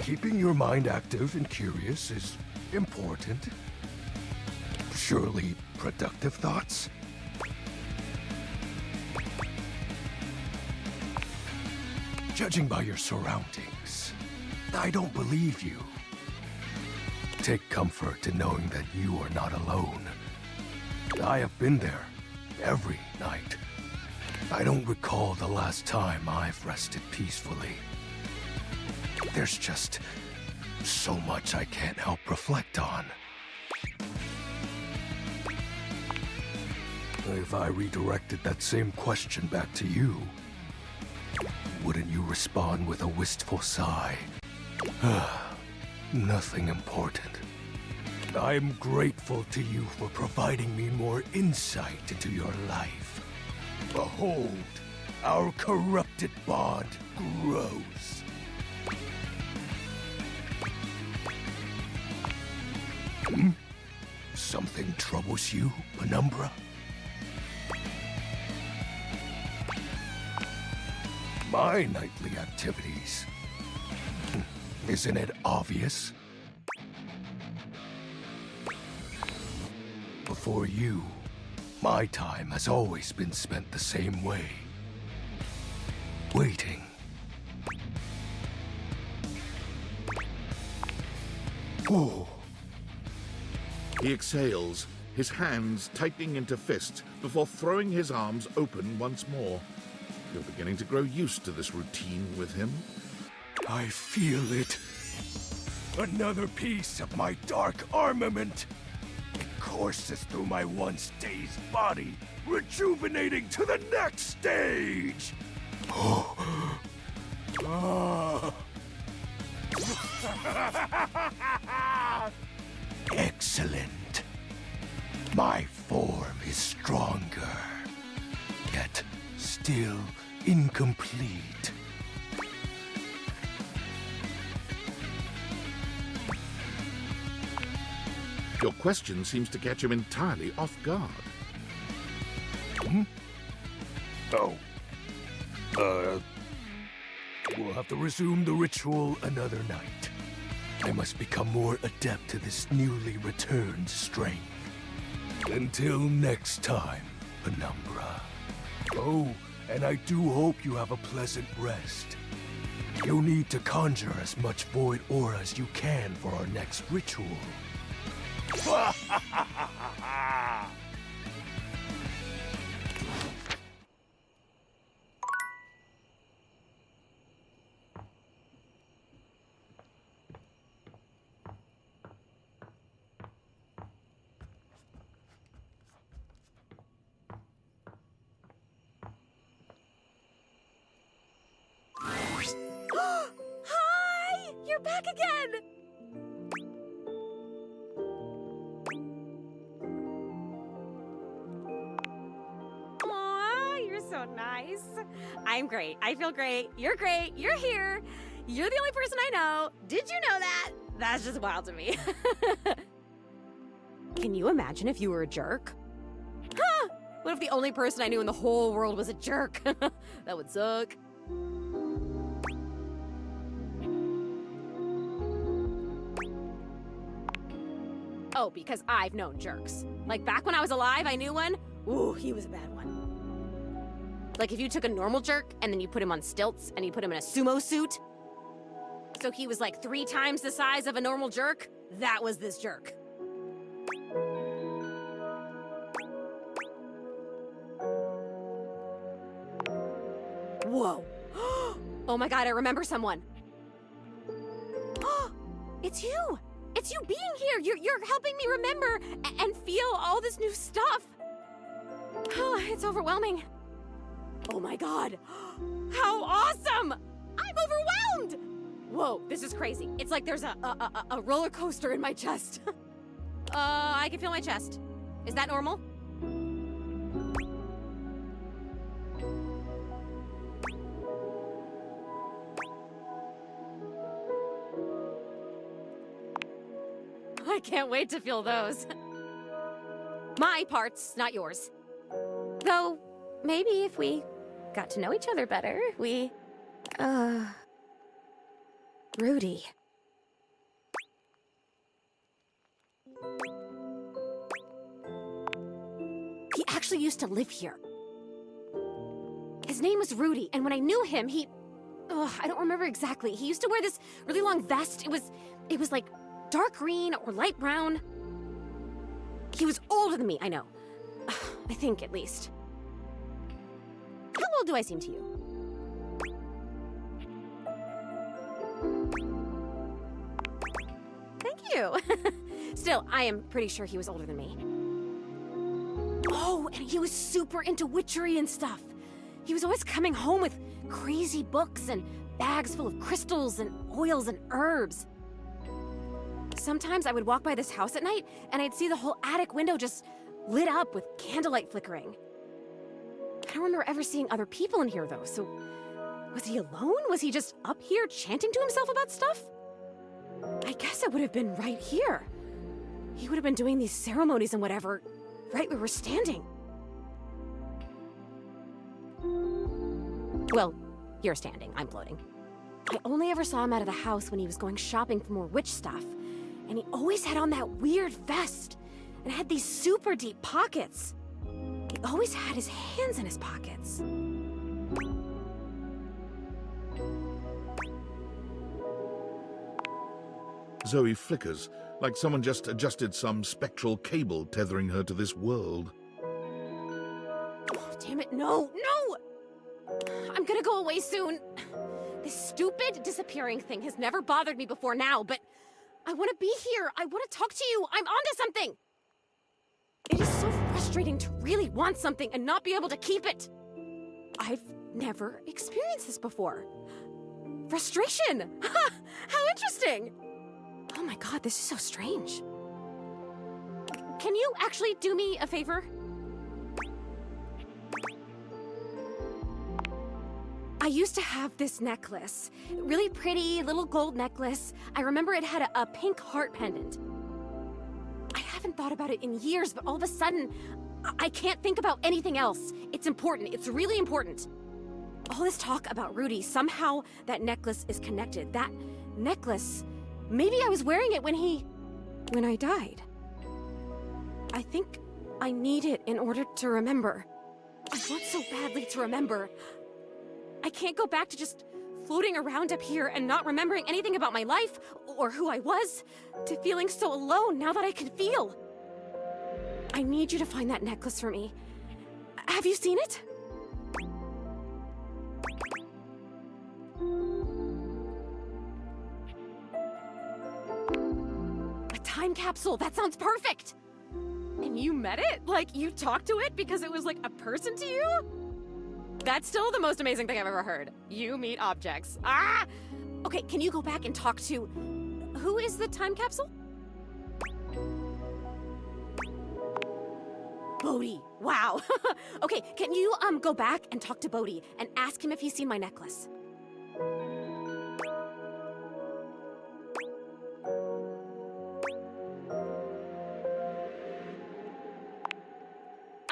Keeping your mind active and curious is important. Surely productive thoughts? Judging by your surroundings, I don't believe you. Take comfort in knowing that you are not alone. I have been there every night. I don't recall the last time I've rested peacefully. There's just so much I can't help reflect on. If I redirected that same question back to you, wouldn't you respond with a wistful sigh? Nothing important. I'm grateful to you for providing me more insight into your life. Behold, our corrupted bond grows. Something troubles you, Penumbra? My nightly activities. Isn't it obvious? Before you, my time has always been spent the same way. Waiting. Oh. He exhales, his hands tightening into fists before throwing his arms open once more. You're beginning to grow used to this routine with him. I feel it. Another piece of my dark armament. It courses through my once dazed body, rejuvenating to the next stage. Excellent. My form is stronger, yet still incomplete. Your question seems to catch him entirely off guard. Oh. We'll have to resume the ritual another night. I must become more adept to this newly returned strength. Until next time, Penumbra. Oh, and I do hope you have a pleasant rest. You'll need to conjure as much void aura as you can for our next ritual. you're back again! Aw, you're so nice. I'm great. I feel great. You're great. You're here. You're the only person I know. Did you know that? That's just wild to me. Can you imagine if you were a jerk? Huh! What if the only person I knew in the whole world was a jerk? That would suck. Oh, because I've known jerks. Like back when I was alive, I knew one. Ooh, he was a bad one. Like if you took a normal jerk and then you put him on stilts and you put him in a sumo suit. So he was like 3 times the size of a normal jerk. That was this jerk. Whoa. Oh my God, I remember someone. It's you. It's you being here. You're helping me remember and feel all this new stuff. Oh, it's overwhelming. Oh my God. How awesome. I'm overwhelmed. Whoa, this is crazy. It's like there's a roller coaster in my chest. I can feel my chest. Is that normal? I can't wait to feel those. My parts, not yours. Though, maybe if we got to know each other better, Rudy. He actually used to live here. His name was Rudy, and when I knew him, I don't remember exactly. He used to wear this really long vest. It was like dark green or light brown. He was older than me, I know. I think, at least. How old do I seem to you? Thank you. Still, I am pretty sure he was older than me. Oh, and he was super into witchery and stuff. He was always coming home with crazy books and bags full of crystals and oils and herbs. Sometimes I would walk by this house at night and I'd see the whole attic window just lit up with candlelight flickering. I don't remember ever seeing other people in here though, so was he alone? Was he just up here chanting to himself about stuff? I guess it would have been right here. He would have been doing these ceremonies and whatever, right where we're standing. Well, you're standing, I'm floating. I only ever saw him out of the house when he was going shopping for more witch stuff. And he always had on that weird vest and had these super deep pockets. He always had his hands in his pockets. Zoey flickers, like someone just adjusted some spectral cable tethering her to this world. Oh, damn it, no! I'm gonna go away soon. This stupid disappearing thing has never bothered me before now, but I want to be here. I want to talk to you. I'm onto something. It is so frustrating to really want something and not be able to keep it. I've never experienced this before. Frustration. How interesting. Oh my God, this is so strange. Can you actually do me a favor? I used to have this necklace. Really pretty little gold necklace. I remember it had a pink heart pendant. I haven't thought about it in years, but all of a sudden, I can't think about anything else. It's important. It's really important. All this talk about Rudy, somehow that necklace is connected. That necklace, maybe I was wearing it when I died. I think I need it in order to remember. I want so badly to remember. I can't go back to just floating around up here and not remembering anything about my life or who I was, to feeling so alone now that I can feel. I need you to find that necklace for me. Have you seen it? A time capsule, that sounds perfect! And you met it? Like, you talked to it because it was like a person to you? That's still the most amazing thing I've ever heard. You meet objects. Ah! Okay, can you go back and talk to... Who is the time capsule? Bodhi. Wow. Okay, can you go back and talk to Bodhi and ask him if he's seen my necklace?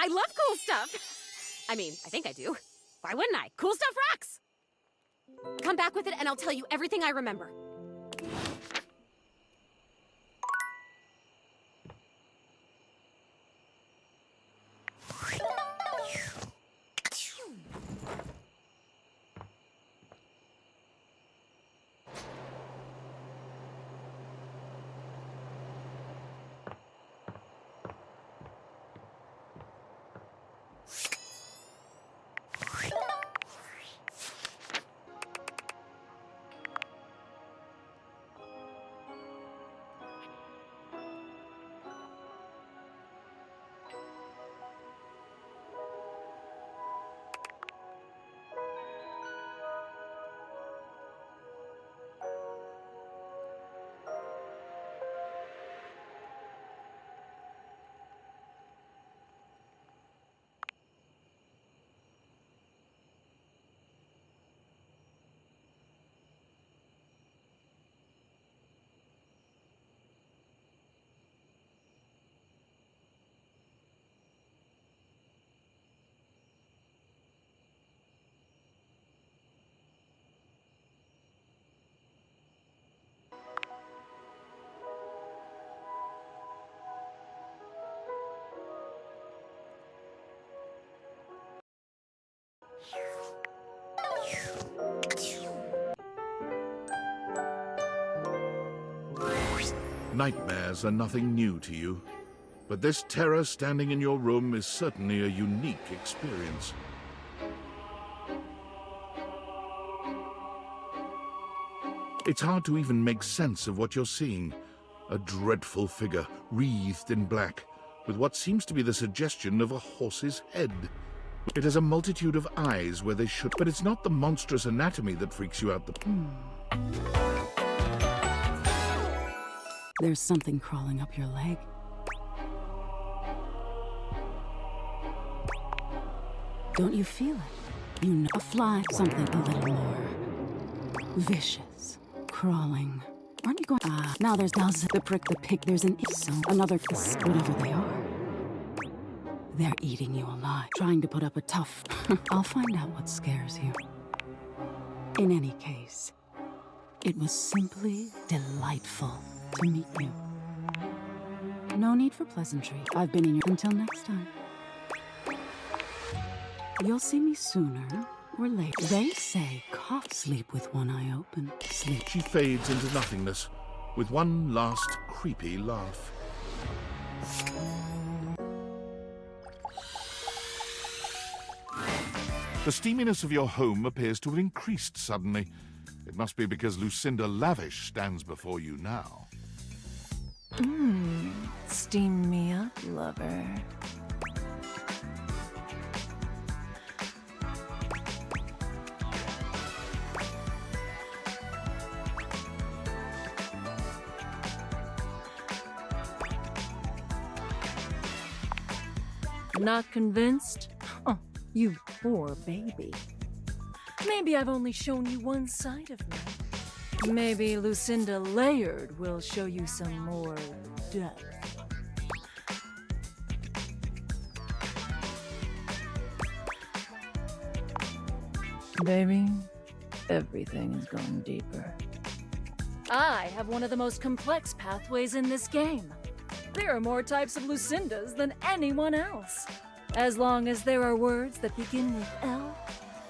I love cool stuff. I mean, I think I do. Why wouldn't I? Cool stuff rocks! Come back with it and I'll tell you everything I remember. Nightmares are nothing new to you, but this terror standing in your room is certainly a unique experience. It's hard to even make sense of what you're seeing. A dreadful figure, wreathed in black, with what seems to be the suggestion of a horse's head. It has a multitude of eyes where they should, but it's not the monstrous anatomy that freaks you out. There's something crawling up your leg. Don't you feel it? You know, a fly, something a little more vicious, crawling. Aren't you going? Now there's the prick, the pig. There's an so another whatever they are. They're eating you alive, trying to put up a tough. I'll find out what scares you. In any case, it was simply delightful to meet you. No need for pleasantry. I've been in your... Until next time. You'll see me sooner or later. They say cops sleep with one eye open. Sleep. She fades into nothingness with one last creepy laugh. The steaminess of your home appears to have increased suddenly. It must be because Lucinda Lavish stands before you now. Steam me up, lover. Not convinced? Oh, you poor baby. Maybe I've only shown you one side of me. Maybe Lucinda Layered will show you some more depth. Baby, everything is going deeper. I have one of the most complex pathways in this game. There are more types of Lucindas than anyone else. As long as there are words that begin with L,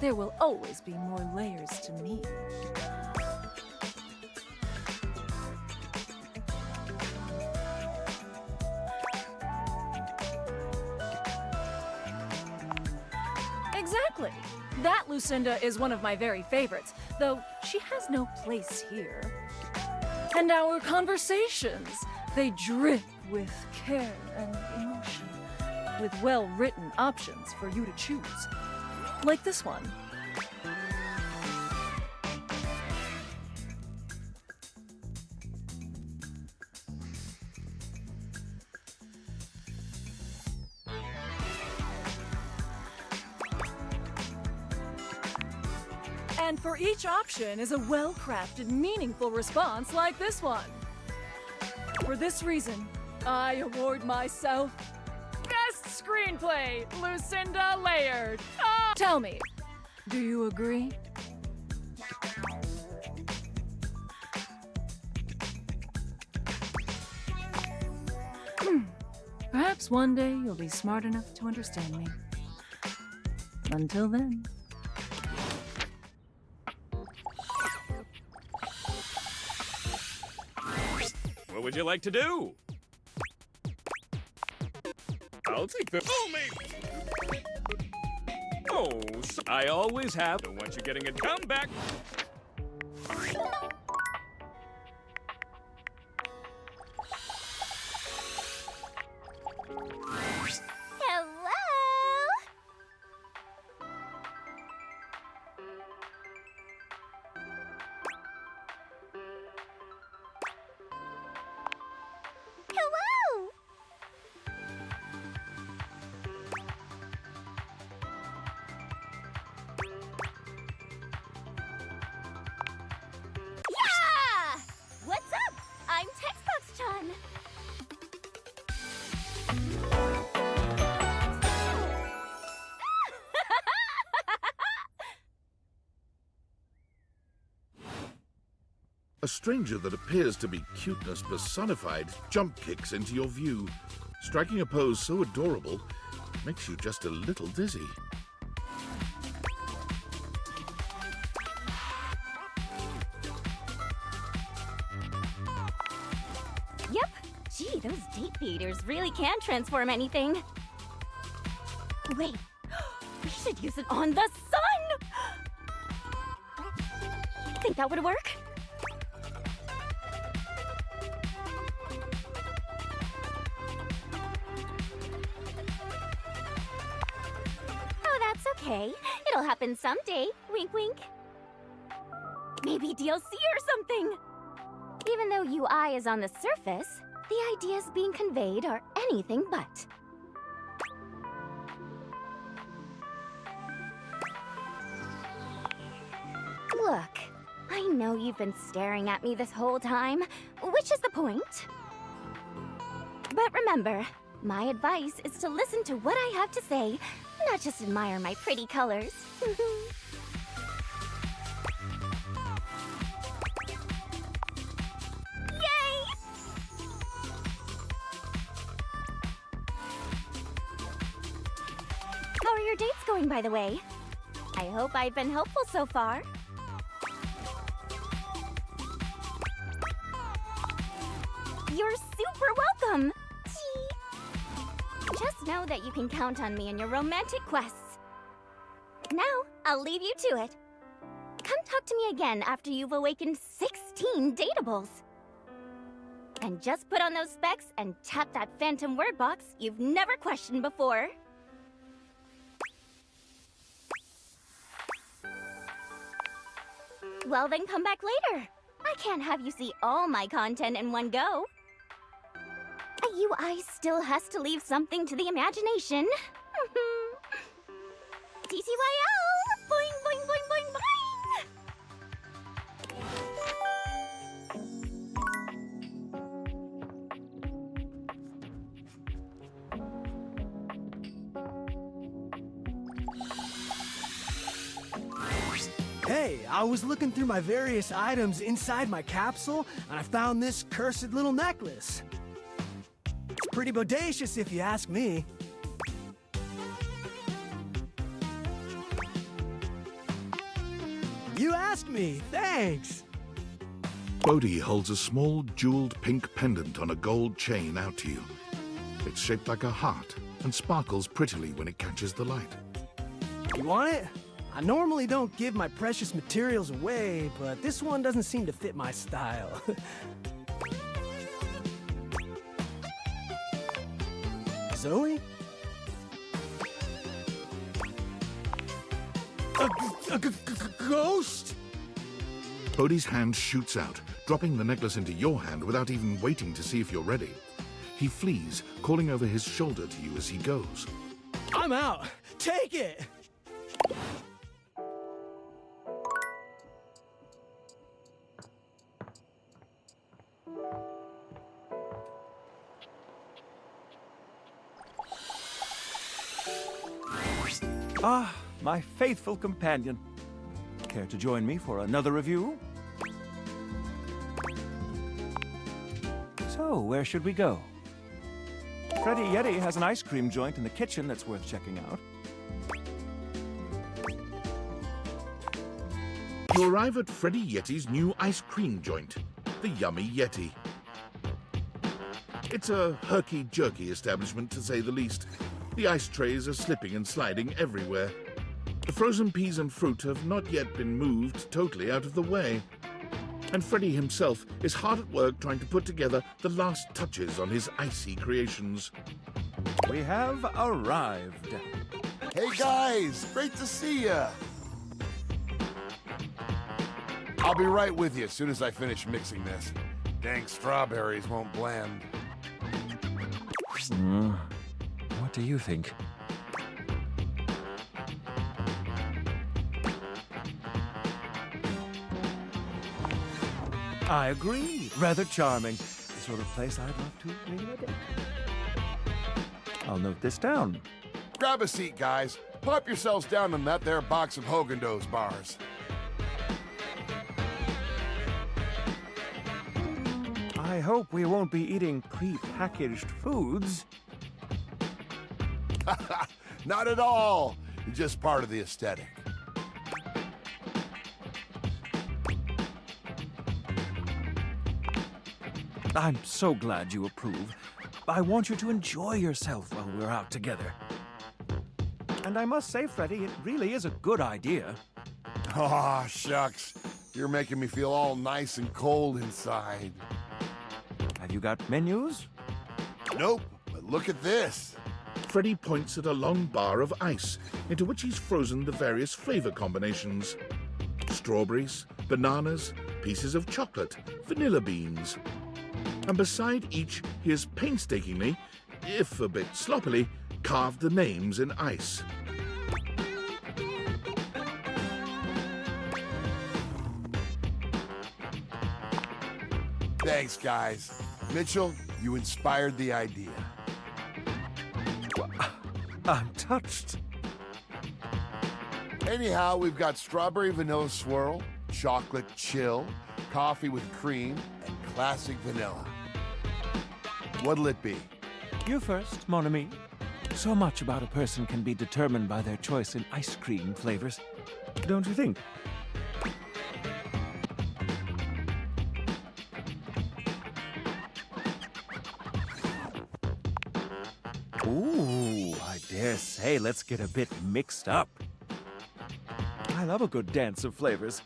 there will always be more layers to me. Exactly. That Lucinda is one of my very favorites, though she has no place here. And our conversations, they drip with care and emotion, with well-written options for you to choose. Like this one. And for each option is a well-crafted, meaningful response like this one. For this reason, I award myself Best Screenplay, Lucinda Laird. Tell me, do you agree? Perhaps one day you'll be smart enough to understand me. Until then. What would you like to do? I'll take the... Oh, me! Oh, so I always have. Don't want you getting a comeback. A stranger that appears to be cuteness personified jump kicks into your view, striking a pose so adorable, it makes you just a little dizzy. Yep. Gee, those date theaters really can transform anything. Wait, we should use it on the sun! Think that would work? Okay, it'll happen someday. Wink, wink. Maybe DLC or something. Even though UI is on the surface, the ideas being conveyed are anything but. Look, I know you've been staring at me this whole time, which is the point. But remember, my advice is to listen to what I have to say, not just admire my pretty colors. Yay! How are your dates going, by the way? I hope I've been helpful so far. You're super welcome! Just know that you can count on me in your romantic quests. Now, I'll leave you to it. Come talk to me again after you've awakened 16 dateables. And just put on those specs and tap that phantom word box you've never questioned before. Well, then come back later. I can't have you see all my content in one go. A UI still has to leave something to the imagination. TTYL! Boing, boing, boing, boing, boing! Hey, I was looking through my various items inside my capsule, and I found this cursed little necklace. It's pretty bodacious if you ask me. You asked me, thanks! Bodhi holds a small jeweled pink pendant on a gold chain out to you. It's shaped like a heart and sparkles prettily when it catches the light. You want it? I normally don't give my precious materials away, but this one doesn't seem to fit my style. Zoey? A ghost? Bodhi's hand shoots out, dropping the necklace into your hand without even waiting to see if you're ready. He flees, calling over his shoulder to you as he goes. I'm out! Take it! Ah, my faithful companion. Care to join me for another review? So, where should we go? Freddy Yeti has an ice cream joint in the kitchen that's worth checking out. You arrive at Freddy Yeti's new ice cream joint, the Yummy Yeti. It's a herky-jerky establishment, to say the least. The ice trays are slipping and sliding everywhere. The frozen peas and fruit have not yet been moved totally out of the way. And Freddy himself is hard at work trying to put together the last touches on his icy creations. We have arrived. Hey guys, great to see ya. I'll be right with you as soon as I finish mixing this. Dang strawberries won't blend. What do you think? I agree. Rather charming. The sort of place I'd love to live in a day. I'll note this down. Grab a seat, guys. Pop yourselves down in that there box of Haagen-Dazs bars. I hope we won't be eating pre-packaged foods. Not at all. Just part of the aesthetic. I'm so glad you approve. I want you to enjoy yourself while we're out together. And I must say, Freddy, it really is a good idea. Aw, shucks. You're making me feel all nice and cold inside. Have you got menus? Nope, but look at this. Freddy points at a long bar of ice, into which he's frozen the various flavor combinations. Strawberries, bananas, pieces of chocolate, vanilla beans. And beside each, he has painstakingly, if a bit sloppily, carved the names in ice. Thanks, guys. Mitchell, you inspired the idea. I'm touched. Anyhow, we've got strawberry vanilla swirl, chocolate chill, coffee with cream, and classic vanilla. What'll it be? You first, mon ami. So much about a person can be determined by their choice in ice cream flavors. Don't you think? Ooh, I dare say let's get a bit mixed up. I love a good dance of flavors.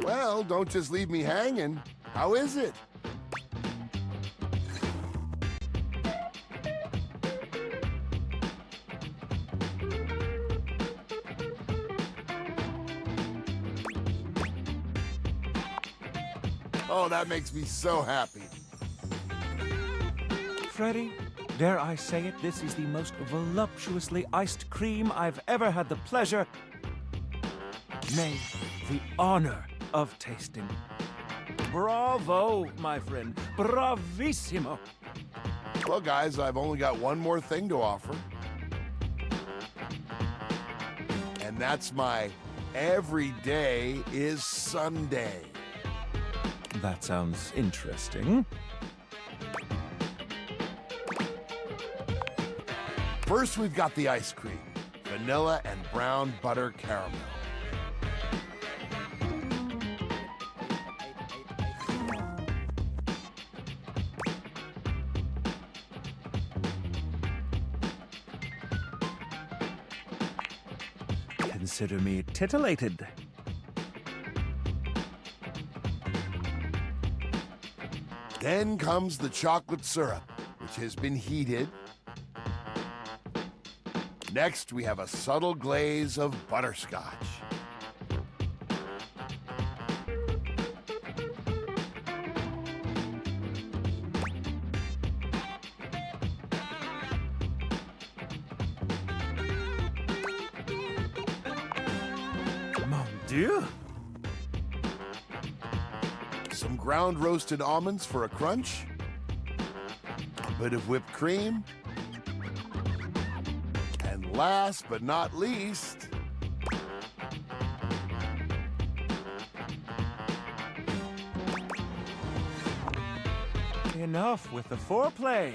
Well, don't just leave me hanging. How is it? Oh, that makes me so happy. Freddy, dare I say it, this is the most voluptuously iced cream I've ever had the pleasure, nay, the honor of tasting. Bravo, my friend. Bravissimo. Well, guys, I've only got one more thing to offer. And that's my every day is Sunday. That sounds interesting. First, we've got the ice cream. Vanilla and brown butter caramel. Consider me titillated. Then comes the chocolate syrup, which has been heated. Next, we have a subtle glaze of butterscotch. Mon Dieu! Some ground roasted almonds for a crunch. A bit of whipped cream. And last but not least... Enough with the foreplay.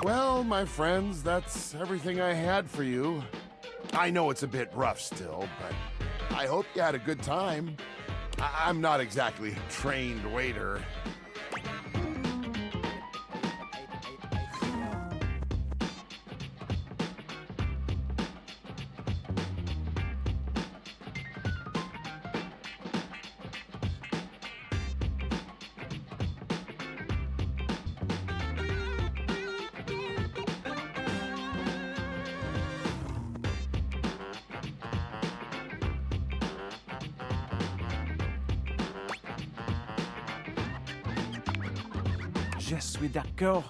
Well, my friends, that's everything I had for you. I know it's a bit rough still, but I hope you had a good time. I'm not exactly a trained waiter. Je suis d'accord.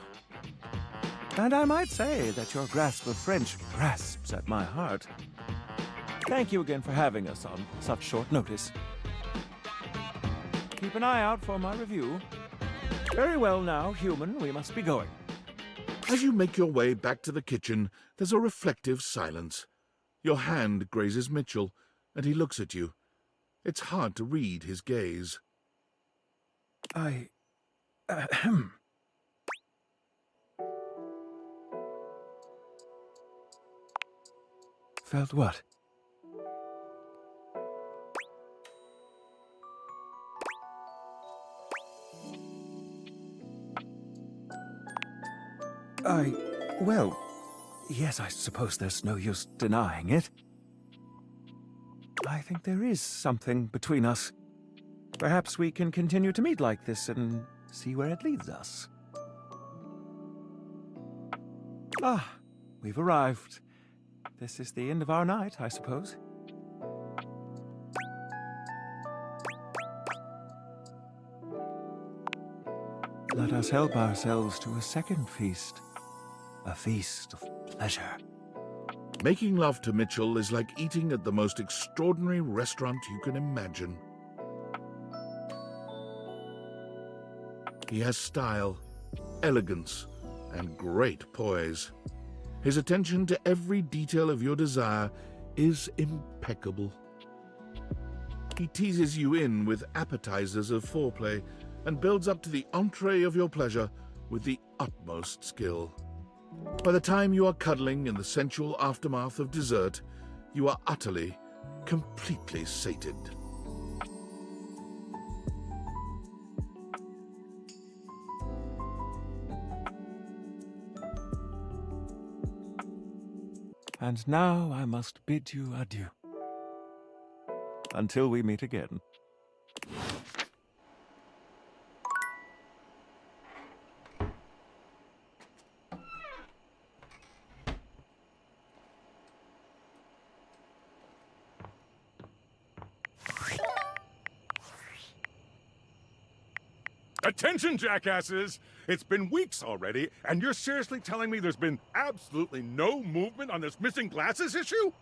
And I might say that your grasp of French grasps at my heart. Thank you again for having us on such short notice. Keep an eye out for my review. Very well now, human, we must be going. As you make your way back to the kitchen, there's a reflective silence. Your hand grazes Mitchell, and he looks at you. It's hard to read his gaze. Felt what? Well, yes, I suppose there's no use denying it. I think there is something between us. Perhaps we can continue to meet like this and see where it leads us. Ah, we've arrived. This is the end of our night, I suppose. Let us help ourselves to a second feast. A feast of pleasure. Making love to Mitchell is like eating at the most extraordinary restaurant you can imagine. He has style, elegance, and great poise. His attention to every detail of your desire is impeccable. He teases you in with appetizers of foreplay and builds up to the entree of your pleasure with the utmost skill. By the time you are cuddling in the sensual aftermath of dessert, you are utterly, completely sated. And now I must bid you adieu. Until we meet again. Attention, jackasses! It's been weeks already, and you're seriously telling me there's been absolutely no movement on this missing glasses issue?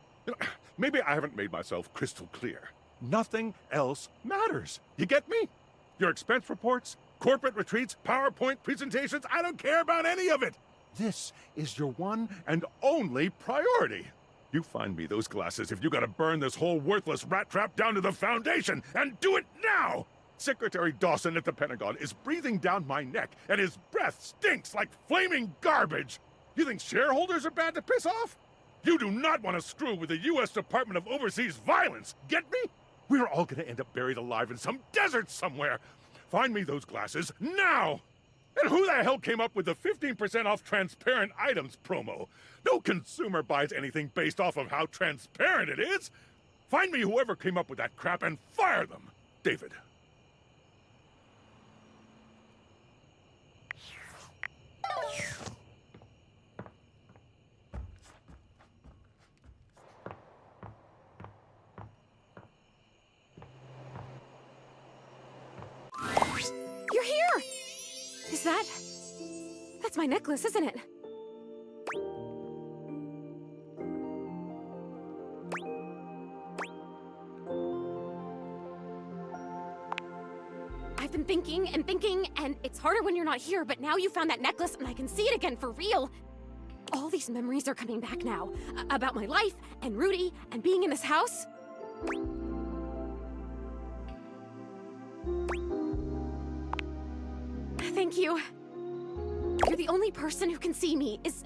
Maybe I haven't made myself crystal clear. Nothing else matters. You get me? Your expense reports, corporate retreats, PowerPoint presentations, I don't care about any of it! This is your one and only priority. You find me those glasses if you gotta burn this whole worthless rat trap down to the foundation, and do it now! Secretary Dawson at the Pentagon is breathing down my neck, and his breath stinks like flaming garbage! You think shareholders are bad to piss off? You do not want to screw with the U.S. Department of Overseas Violence, get me? We're all gonna end up buried alive in some desert somewhere! Find me those glasses, now! And who the hell came up with the 15% off transparent items promo? No consumer buys anything based off of how transparent it is! Find me whoever came up with that crap and fire them! David. You're here! Is that... That's my necklace, isn't it? I've been thinking and thinking, and it's harder when you're not here, but now you found that necklace and I can see it again for real. All these memories are coming back now. About my life, and Rudy, and being in this house. Thank you. You're the only person who can see me. Is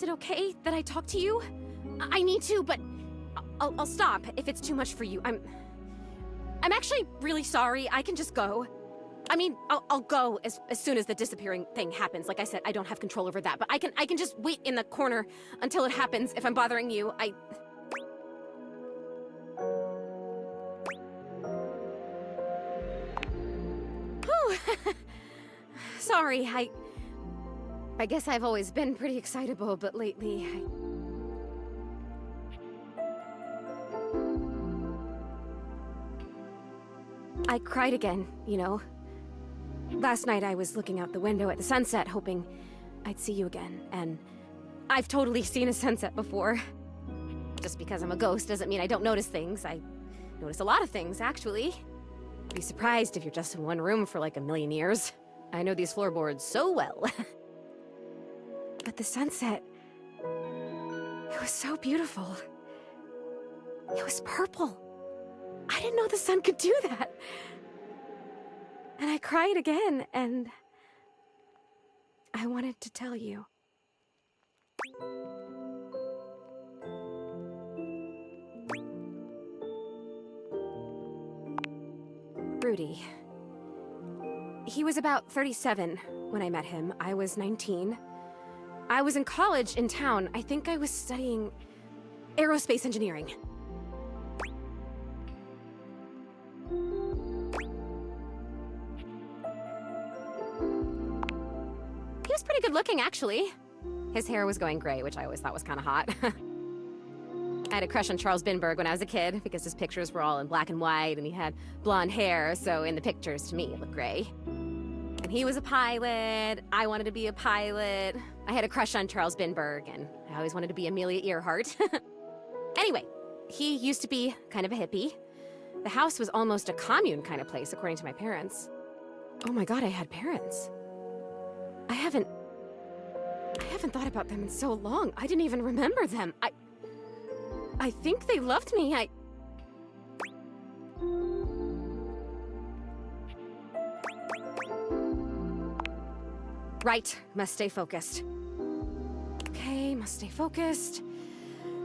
it okay that I talk to you? I need to, but I'll stop if it's too much for you. I'm actually really sorry. I can just go. I mean, I'll go as soon as the disappearing thing happens. Like I said, I don't have control over that, but I can just wait in the corner until it happens if I'm bothering you. Whew. Sorry, I guess I've always been pretty excitable, but lately I cried again, you know. Last night I was looking out the window at the sunset, hoping I'd see you again, and I've totally seen a sunset before. Just because I'm a ghost doesn't mean I don't notice things. I notice a lot of things, actually. Be surprised if you're just in one room for like a million years. I know these floorboards so well. But the sunset, it was so beautiful. It was purple. I didn't know the sun could do that. And I cried again, and I wanted to tell you. Rudy. He was about 37 when I met him. I was 19. I was in college in town. I think I was studying aerospace engineering. He was pretty good looking, actually. His hair was going gray, which I always thought was kind of hot. I had a crush on Charles Binberg when I was a kid because his pictures were all in black and white and he had blonde hair, so in the pictures, to me, it looked gray. And he was a pilot. I wanted to be a pilot. I had a crush on Charles Binberg, and I always wanted to be Amelia Earhart. Anyway, he used to be kind of a hippie. The house was almost a commune kind of place, according to my parents. Oh my god, I had parents. I haven't thought about them in so long. I didn't even remember them. I think they loved me. Right, must stay focused. Okay, must stay focused.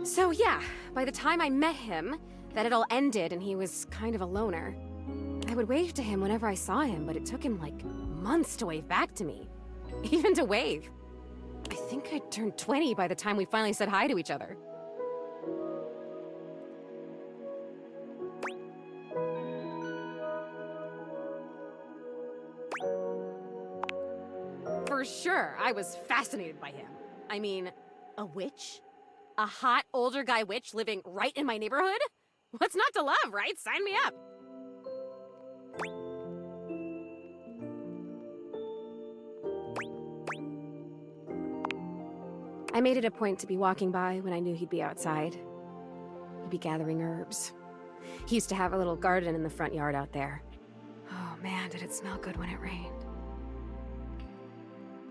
So yeah, by the time I met him, that had all ended and he was kind of a loner. I would wave to him whenever I saw him, but it took him like months to wave back to me. Even to wave. I think I turned 20 by the time we finally said hi to each other. For sure, I was fascinated by him. I mean, a witch? A hot older guy witch living right in my neighborhood? What's not to love, right? Sign me up. I made it a point to be walking by when I knew he'd be outside. He'd be gathering herbs. He used to have a little garden in the front yard out there. Oh man, did it smell good when it rained.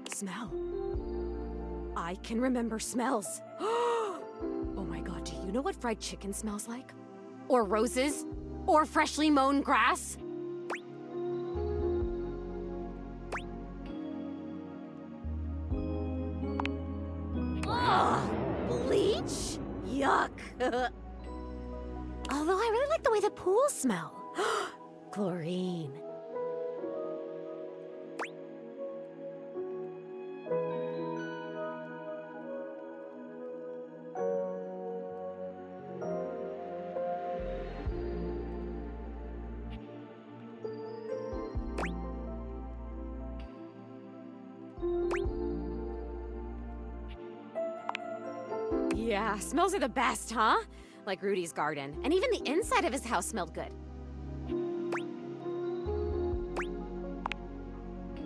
Smell. I can remember smells. Oh my god, do you know what fried chicken smells like? Or roses? Or freshly mown grass? Ugh, bleach? Yuck. Although I really like the way the pools smell. Chlorine. Yeah, smells are the best, huh? Like Rudy's garden. And even the inside of his house smelled good.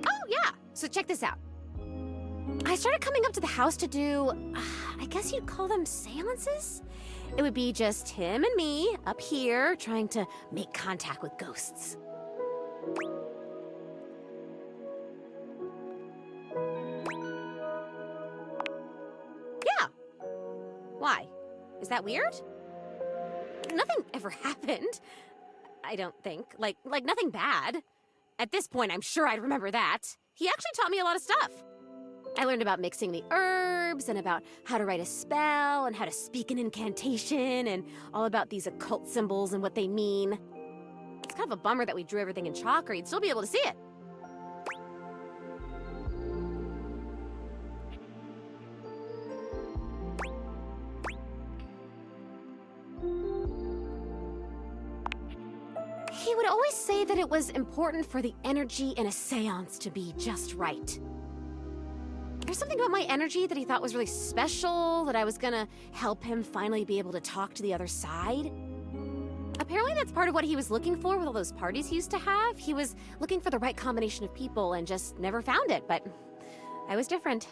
Oh, yeah. So check this out. I started coming up to the house to do, I guess you'd call them seances? It would be just him and me up here trying to make contact with ghosts. Why? Is that weird? Nothing ever happened. I don't think. Like nothing bad. At this point, I'm sure I'd remember that. He actually taught me a lot of stuff. I learned about mixing the herbs, and about how to write a spell, and how to speak an incantation, and all about these occult symbols and what they mean. It's kind of a bummer that we drew everything in chalk, or you'd still be able to see it. He would always say that it was important for the energy in a seance to be just right. There's something about my energy that he thought was really special, that I was gonna help him finally be able to talk to the other side. Apparently that's part of what he was looking for with all those parties he used to have. He was looking for the right combination of people and just never found it, but I was different.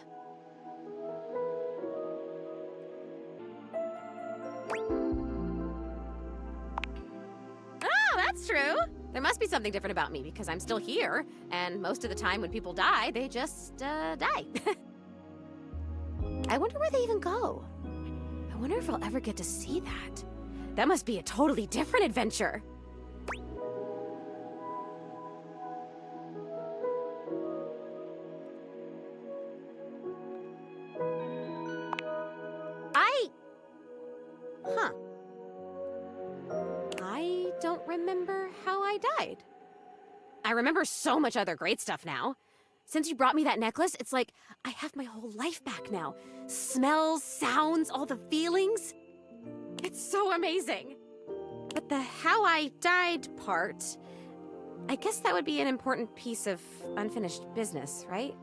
Oh, that's true. There must be something different about me because I'm still here, and most of the time when people die, they just, die. I wonder where they even go. I wonder if I'll ever get to see that. That must be a totally different adventure. I don't remember how I died. I remember so much other great stuff now. Since you brought me that necklace, it's like I have my whole life back now. Smells, sounds, all the feelings. It's so amazing. But the how I died part, I guess that would be an important piece of unfinished business, right?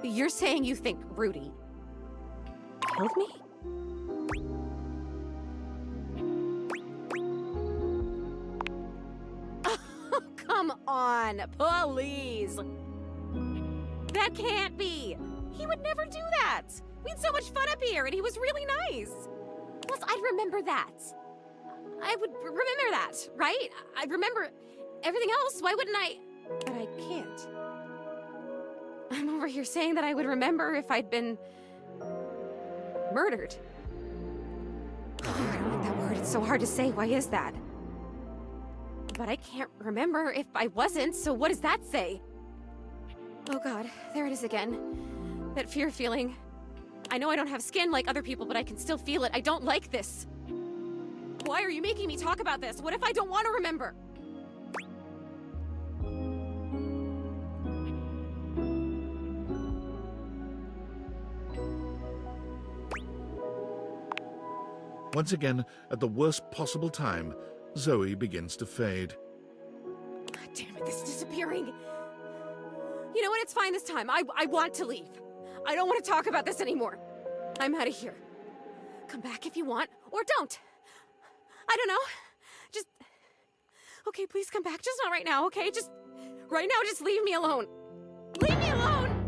You're saying you think Rudy killed me? Oh, come on, please. That can't be. He would never do that. We had so much fun up here, and he was really nice. Plus, I'd remember that. I would remember that, right? I'd remember everything else. Why wouldn't I? But I can't. I'm over here saying that I would remember if I'd been murdered. Oh, I don't like that word. It's so hard to say. Why is that? But I can't remember if I wasn't, so what does that say? Oh God, there it is again. That fear feeling. I know I don't have skin like other people, but I can still feel it. I don't like this. Why are you making me talk about this? What if I don't want to remember? Once again, at the worst possible time, Zoey begins to fade. God damn it, this is disappearing. You know what? It's fine this time. I want to leave. I don't want to talk about this anymore. I'm out of here. Come back if you want, or don't. I don't know. Just... Okay, please come back. Just not right now, okay? Just... Right now, just leave me alone. Leave me alone!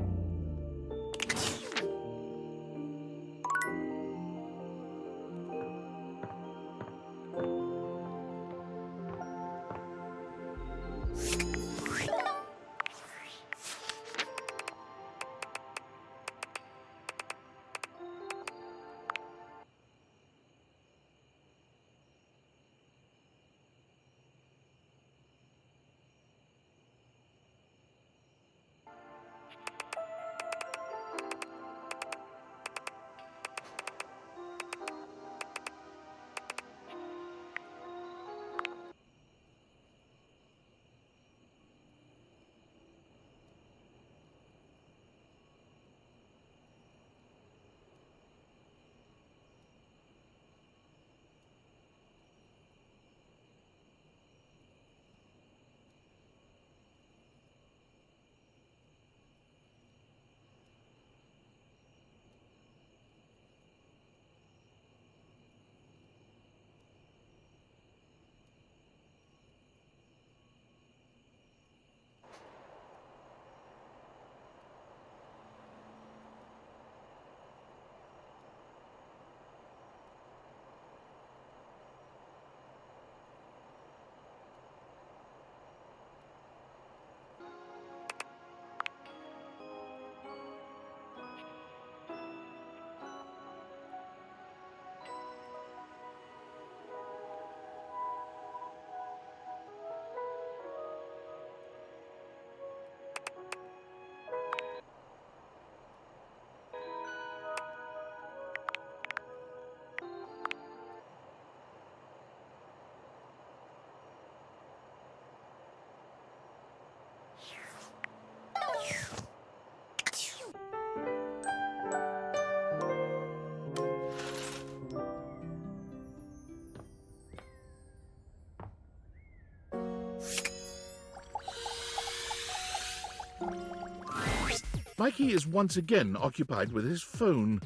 Mikey is once again occupied with his phone.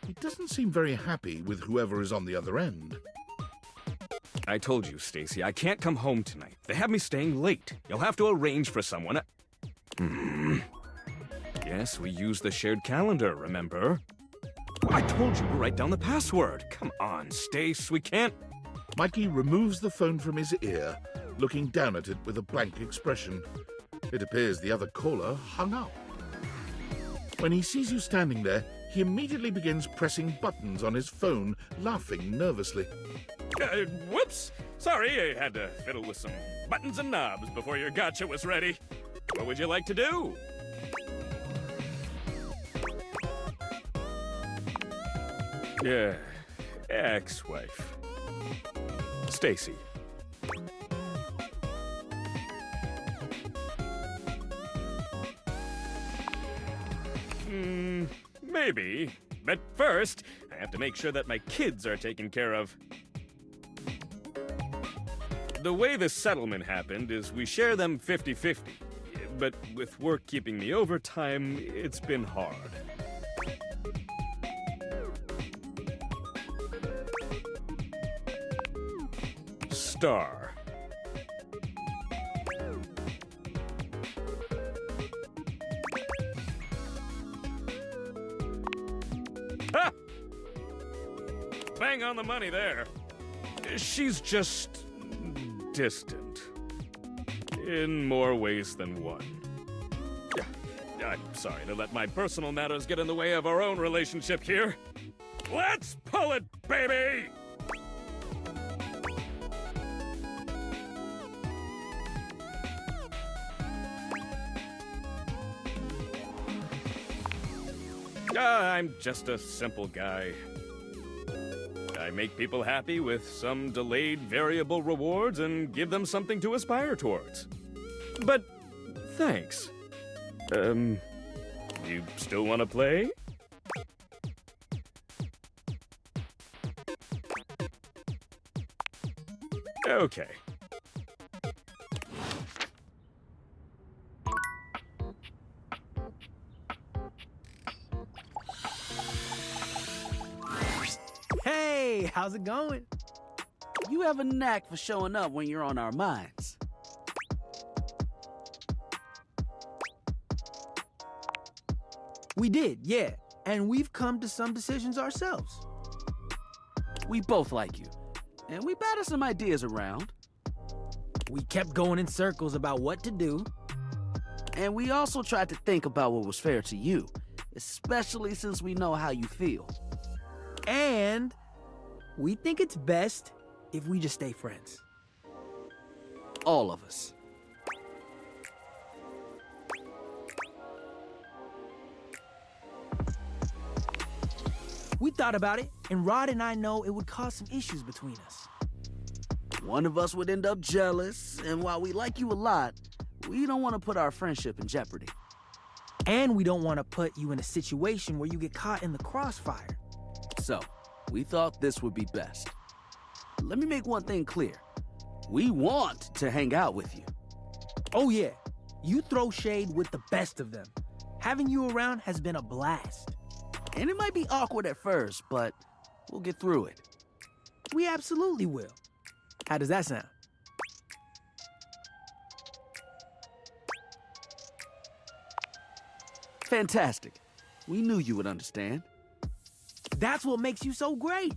He doesn't seem very happy with whoever is on the other end. I told you, Stacy, I can't come home tonight. They have me staying late. You'll have to arrange for someone. Yes, we use the shared calendar, remember? I told you to write down the password. Come on, Stace, we can't... Mikey removes the phone from his ear, looking down at it with a blank expression. It appears the other caller hung up. When he sees you standing there, he immediately begins pressing buttons on his phone, laughing nervously. Whoops! Sorry, I had to fiddle with some buttons and knobs before your gotcha was ready. What would you like to do? Yeah, ex-wife. Stacy. Maybe. But first, I have to make sure that my kids are taken care of. The way the settlement happened is we share them 50-50. But with work keeping me overtime, it's been hard. Star. Ha! Bang on the money there. She's just distant. In more ways than one. I'm sorry to let my personal matters get in the way of our own relationship here. Let's pull it, baby! I'm just a simple guy. I make people happy with some delayed variable rewards and give them something to aspire towards. But thanks. You still want to play? Okay. Hey, how's it going? You have a knack for showing up when you're on our minds. We did, yeah. And we've come to some decisions ourselves. We both like you, and we batted some ideas around. We kept going in circles about what to do. And we also tried to think about what was fair to you, especially since we know how you feel. And we think it's best if we just stay friends. All of us. We thought about it, and Rod and I know it would cause some issues between us. One of us would end up jealous, and while we like you a lot, we don't want to put our friendship in jeopardy. And we don't want to put you in a situation where you get caught in the crossfire. So, we thought this would be best. Let me make one thing clear. We want to hang out with you. Oh yeah, you throw shade with the best of them. Having you around has been a blast. And it might be awkward at first, but we'll get through it. We absolutely will. How does that sound? Fantastic. We knew you would understand. That's what makes you so great.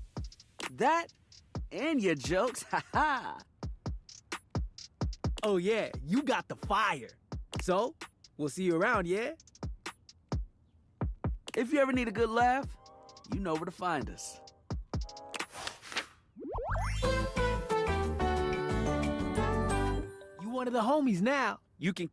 That and your jokes, ha-ha. Oh yeah, you got the fire. So, we'll see you around, yeah? If you ever need a good laugh, you know where to find us. You one of the homies now. You can...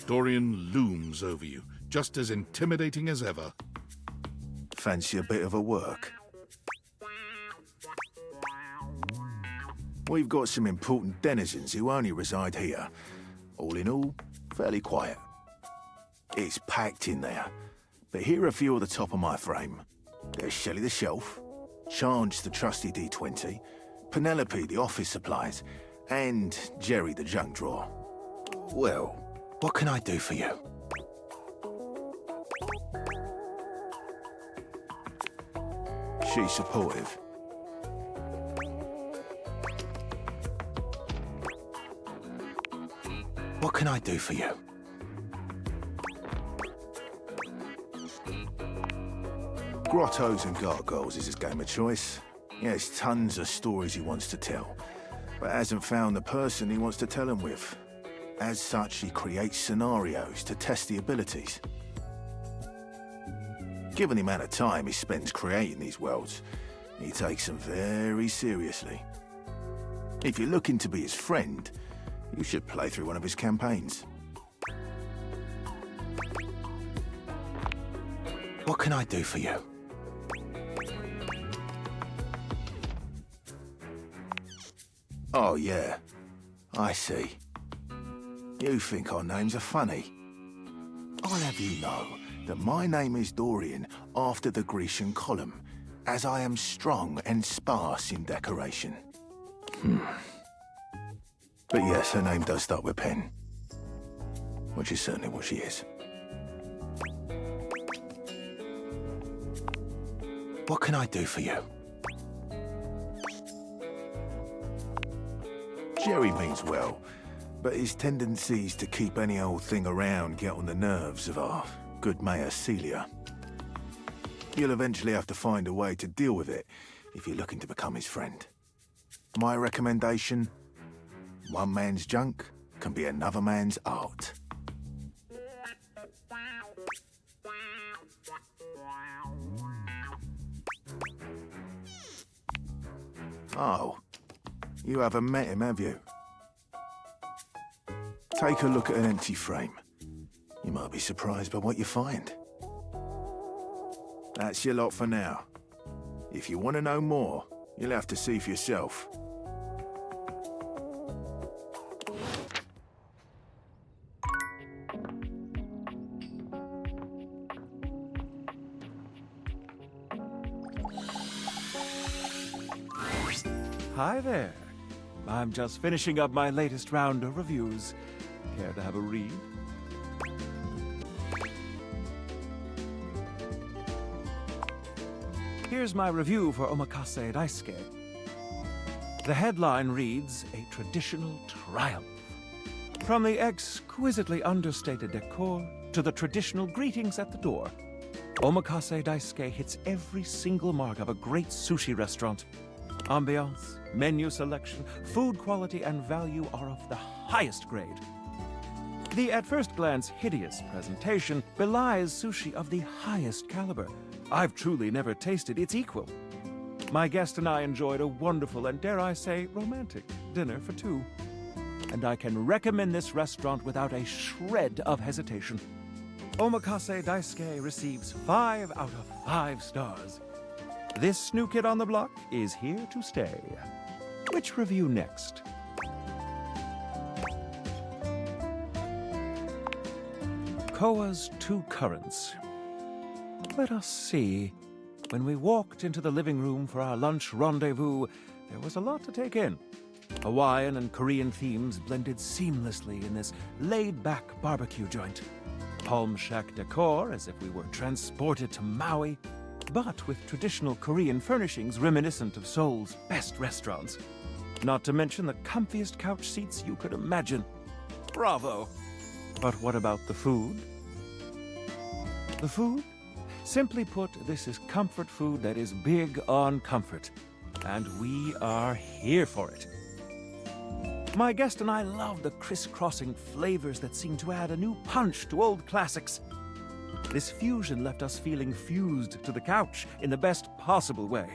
Dorian looms over you, just as intimidating as ever. Fancy a bit of a work? We've got some important denizens who only reside here. All in all, fairly quiet. It's packed in there, but here are a few at the top of my frame. There's Shelley the Shelf, Charge the trusty D20, Penelope the office supplies, and Jerry the junk drawer. Well, what can I do for you? She's supportive. What can I do for you? Grottos and gargoyles is his game of choice. He has tons of stories he wants to tell, but hasn't found the person he wants to tell them with. As such, he creates scenarios to test the abilities. Given the amount of time he spends creating these worlds, he takes them very seriously. If you're looking to be his friend, you should play through one of his campaigns. What can I do for you? Oh, yeah. I see. You think our names are funny. I'll have you know that my name is Dorian after the Grecian column, as I am strong and sparse in decoration. But yes, her name does start with Pen, which is certainly what she is. What can I do for you? Jerry means well, but his tendencies to keep any old thing around get on the nerves of our good Mayor Celia. You'll eventually have to find a way to deal with it if you're looking to become his friend. My recommendation: one man's junk can be another man's art. Oh, you haven't met him, have you? Take a look at an empty frame. You might be surprised by what you find. That's your lot for now. If you want to know more, you'll have to see for yourself. Hi there. I'm just finishing up my latest round of reviews. Care to have a read? Here's my review for Omakase Daisuke. The headline reads, "A traditional triumph." From the exquisitely understated decor to the traditional greetings at the door, Omakase Daisuke hits every single mark of a great sushi restaurant. Ambiance, menu selection, food quality, and value are of the highest grade. The at first glance hideous presentation belies sushi of the highest caliber. I've truly never tasted its equal. My guest and I enjoyed a wonderful and, dare I say, romantic dinner for two. And I can recommend this restaurant without a shred of hesitation. Omakase Daisuke receives 5 out of 5 stars. This new kid on the block is here to stay. Which review next? Koa's Two Currents. Let us see. When we walked into the living room for our lunch rendezvous, there was a lot to take in. Hawaiian and Korean themes blended seamlessly in this laid-back barbecue joint. Palm shack decor as if we were transported to Maui, but with traditional Korean furnishings reminiscent of Seoul's best restaurants. Not to mention the comfiest couch seats you could imagine. Bravo! But what about the food? The food? Simply put, this is comfort food that is big on comfort. And we are here for it. My guest and I love the crisscrossing flavors that seem to add a new punch to old classics. This fusion left us feeling fused to the couch in the best possible way.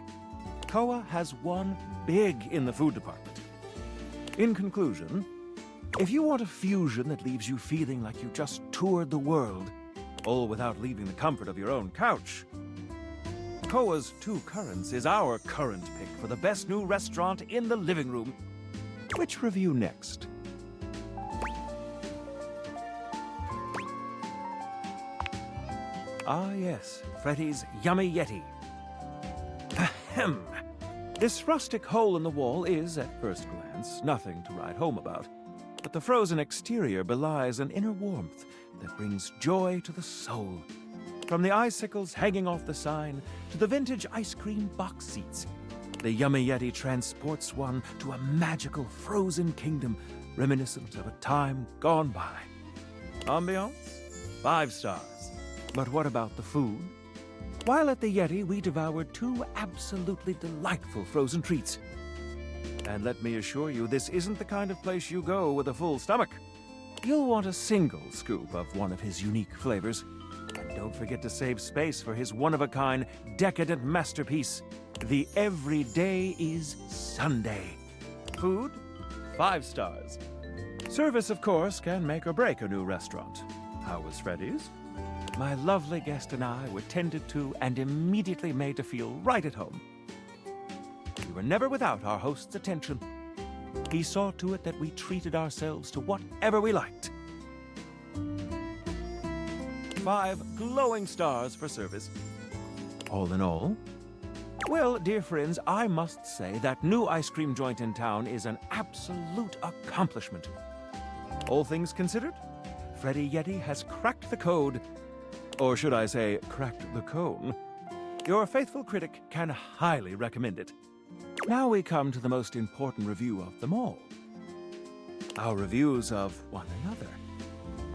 Koa has won big in the food department. In conclusion, If you want a fusion that leaves you feeling like you just toured the world, all without leaving the comfort of your own couch, Koa's Two Currents is our current pick for the best new restaurant in the living room. Which review next? Ah, yes, Freddy's Yummy Yeti. Ahem. This rustic hole in the wall is, at first glance, nothing to write home about. But the frozen exterior belies an inner warmth that brings joy to the soul. From the icicles hanging off the sign to the vintage ice cream box seats, the Yummy Yeti transports one to a magical frozen kingdom reminiscent of a time gone by. Ambiance? 5 stars. But what about the food? While at the Yeti, we devoured 2 absolutely delightful frozen treats. And let me assure you, this isn't the kind of place you go with a full stomach. You'll want a single scoop of one of his unique flavors. And don't forget to save space for his one-of-a-kind, decadent masterpiece, the Everyday is Sunday. Food? 5 stars. Service, of course, can make or break a new restaurant. How was Freddy's? My lovely guest and I were tended to and immediately made to feel right at home. We were never without our host's attention. He saw to it that we treated ourselves to whatever we liked. 5 glowing stars for service. All in all, well, dear friends, I must say that new ice cream joint in town is an absolute accomplishment. All things considered, Freddy Yeti has cracked the code. Or should I say, cracked the cone. Your faithful critic can highly recommend it. Now we come to the most important review of them all. Our reviews of one another.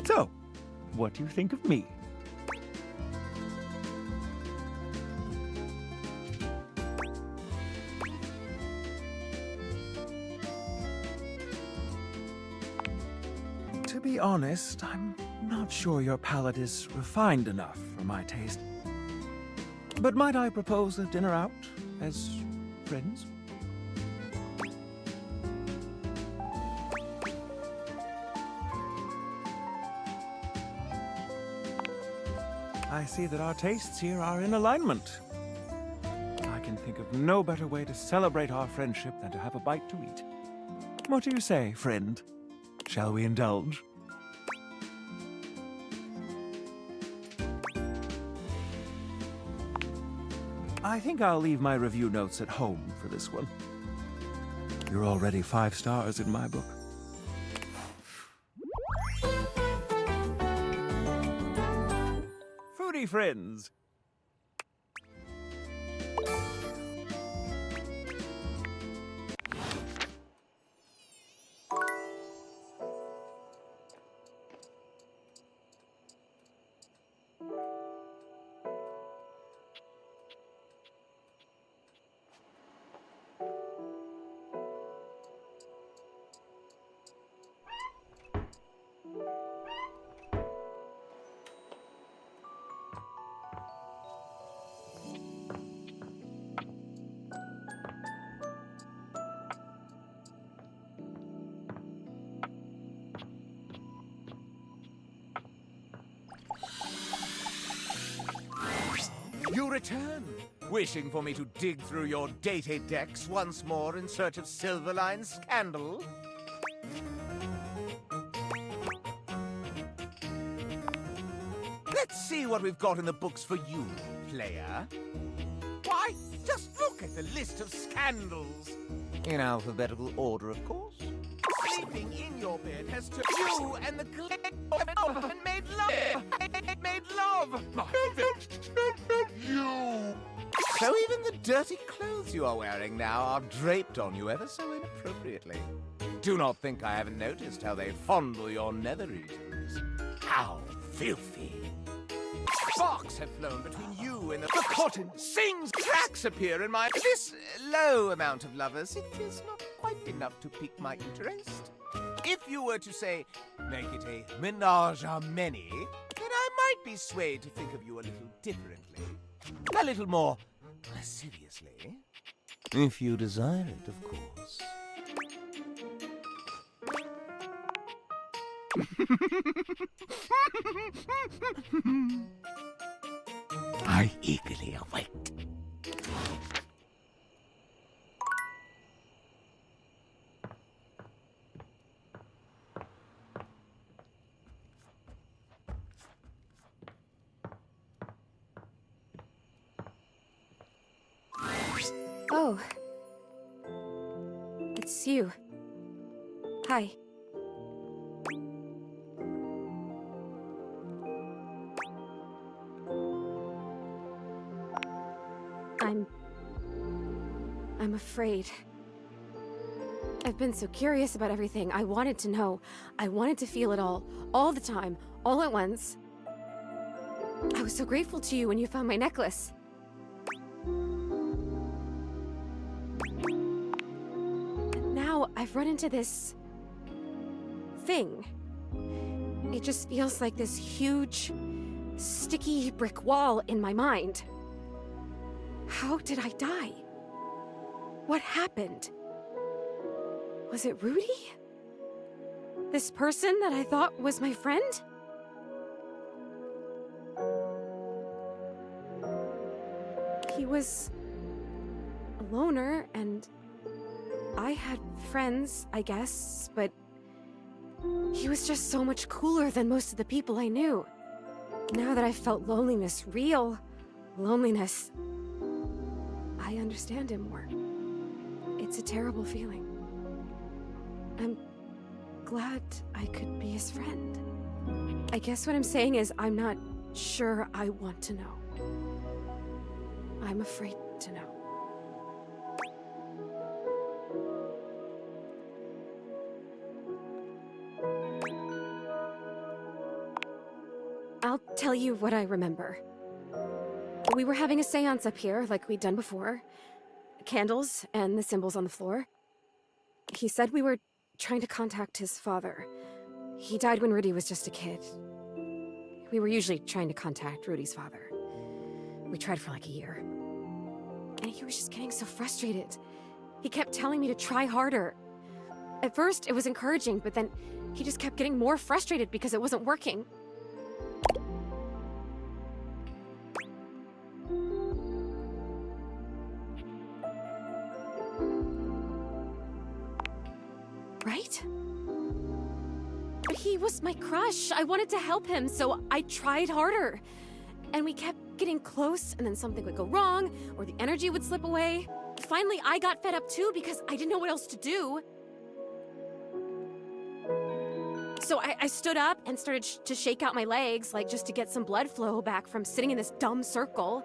So, what do you think of me? To be honest, I'm not sure your palate is refined enough for my taste. But might I propose a dinner out as friends? I see that our tastes here are in alignment. I can think of no better way to celebrate our friendship than to have a bite to eat. What do you say, friend? Shall we indulge? I think I'll leave my review notes at home for this one. You're already 5 stars in my book. Foodie friends! You return, wishing for me to dig through your data decks once more in search of Silverline scandal. Let's see what we've got in the books for you, player. Why, just look at the list of scandals. In alphabetical order, of course. Sleeping in your bed has to you and the and made love. Made love. You. So even the dirty clothes you are wearing now are draped on you ever so inappropriately. Do not think I haven't noticed how they fondle your nether regions. How filthy. Sparks have flown between you and the cotton sings. Cracks appear in my... This low amount of lovers, it is not quite enough to pique my interest. If you were to say, make it a menage a many, then I might be swayed to think of you a little differently. A little more lasciviously. If you desire it, of course. I eagerly await. Oh. It's you. Hi. I'm afraid. I've been so curious about everything. I wanted to know. I wanted to feel it all the time, all at once. I was so grateful to you when you found my necklace. And now I've run into this thing. It just feels like this huge, sticky brick wall in my mind. How did I die? What happened? Was it Rudy? This person that I thought was my friend? He was a loner, and I had friends, I guess, but he was just so much cooler than most of the people I knew. Now that I felt loneliness, real loneliness, I understand him more. It's a terrible feeling. I'm glad I could be his friend. I guess what I'm saying is I'm not sure I want to know. I'm afraid to know. I'll tell you what I remember. We were having a seance up here, like we'd done before. Candles and the symbols on the floor. He said we were trying to contact his father. He died when Rudy was just a kid. We were usually trying to contact Rudy's father. We tried for like a year. And he was just getting so frustrated. He kept telling me to try harder. At first, it was encouraging, but then he just kept getting more frustrated because it wasn't working. Right? But he was my crush. I wanted to help him, so I tried harder. And we kept getting close, and then something would go wrong, or the energy would slip away. Finally, I got fed up too because I didn't know what else to do. So I stood up and started to shake out my legs, like just to get some blood flow back from sitting in this dumb circle.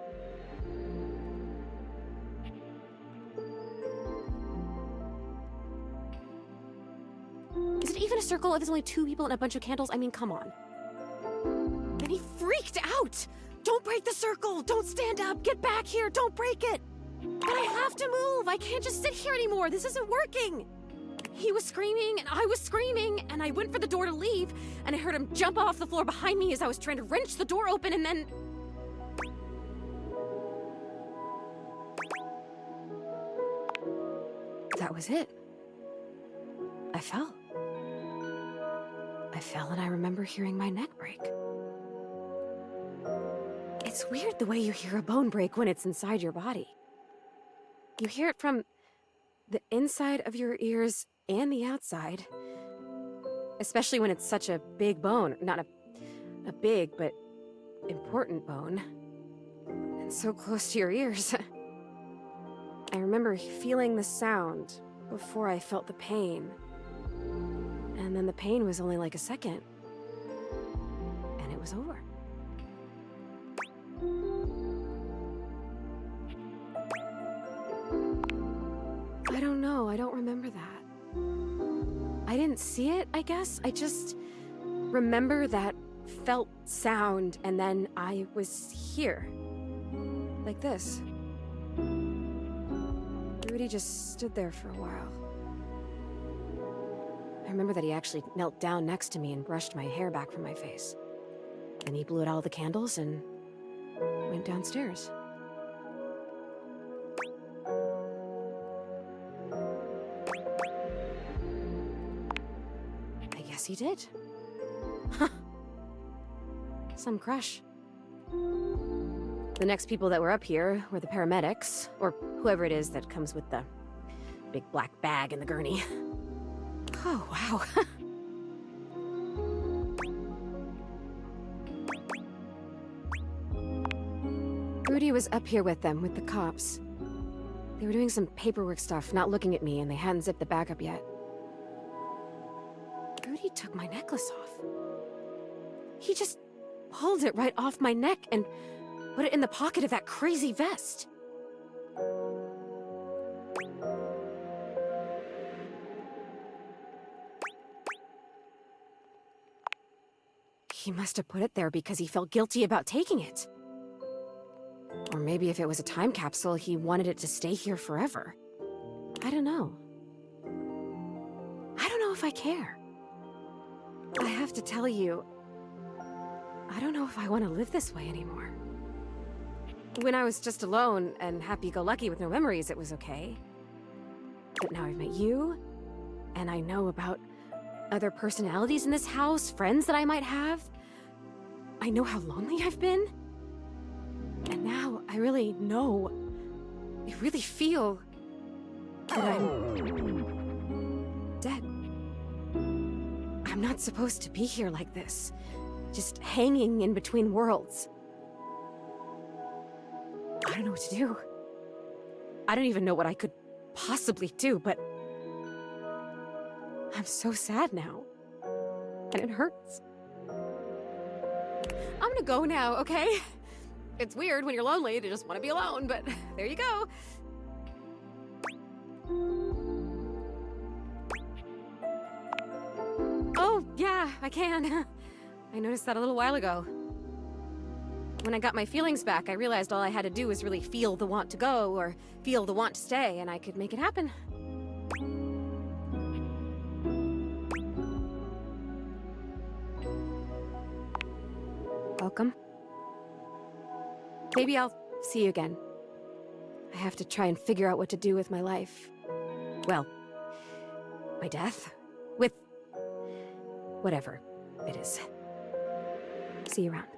Is it even a circle if it's only two people and a bunch of candles? I mean, come on. Then he freaked out! Don't break the circle! Don't stand up! Get back here! Don't break it! But I have to move! I can't just sit here anymore! This isn't working! He was screaming, and I was screaming, and I went for the door to leave, and I heard him jump off the floor behind me as I was trying to wrench the door open, and then... That was it. I fell. I fell, and I remember hearing my neck break. It's weird the way you hear a bone break when it's inside your body. You hear it from the inside of your ears and the outside. Especially when it's such a big bone. Not a big, but important bone. And so close to your ears. I remember feeling the sound before I felt the pain. And then the pain was only like a second. And it was over. I don't know. I don't remember that. I didn't see it, I guess. I just remember that felt sound, and then I was here. Like this. Rudy just stood there for a while. I remember that he actually knelt down next to me and brushed my hair back from my face. Then he blew out all the candles and went downstairs. I guess he did. Huh. Some crush. The next people that were up here were the paramedics, or whoever it is that comes with the big black bag and the gurney. Oh, wow. Rudy was up here with them, with the cops. They were doing some paperwork stuff, not looking at me, and they hadn't zipped the bag up yet. Rudy took my necklace off. He just pulled it right off my neck and put it in the pocket of that crazy vest. He must have put it there because he felt guilty about taking it. Or maybe if it was a time capsule, he wanted it to stay here forever. I don't know. I don't know if I care. I have to tell you, I don't know if I want to live this way anymore. When I was just alone and happy-go-lucky with no memories, it was okay. But now I've met you, and I know about other personalities in this house, friends that I might have. I know how lonely I've been. And now I really know, I really feel that I'm dead. I'm not supposed to be here like this, just hanging in between worlds. I don't know what to do. I don't even know what I could possibly do, but I'm so sad now, and it hurts. I'm gonna go now, okay? It's weird when you're lonely to just want to be alone, but there you go. Oh, yeah, I can. I noticed that a little while ago. When I got my feelings back, I realized all I had to do was really feel the want to go or feel the want to stay, and I could make it happen. Welcome. Maybe I'll see you again. I have to try and figure out what to do with my life. Well, my death. With whatever it is. See you around.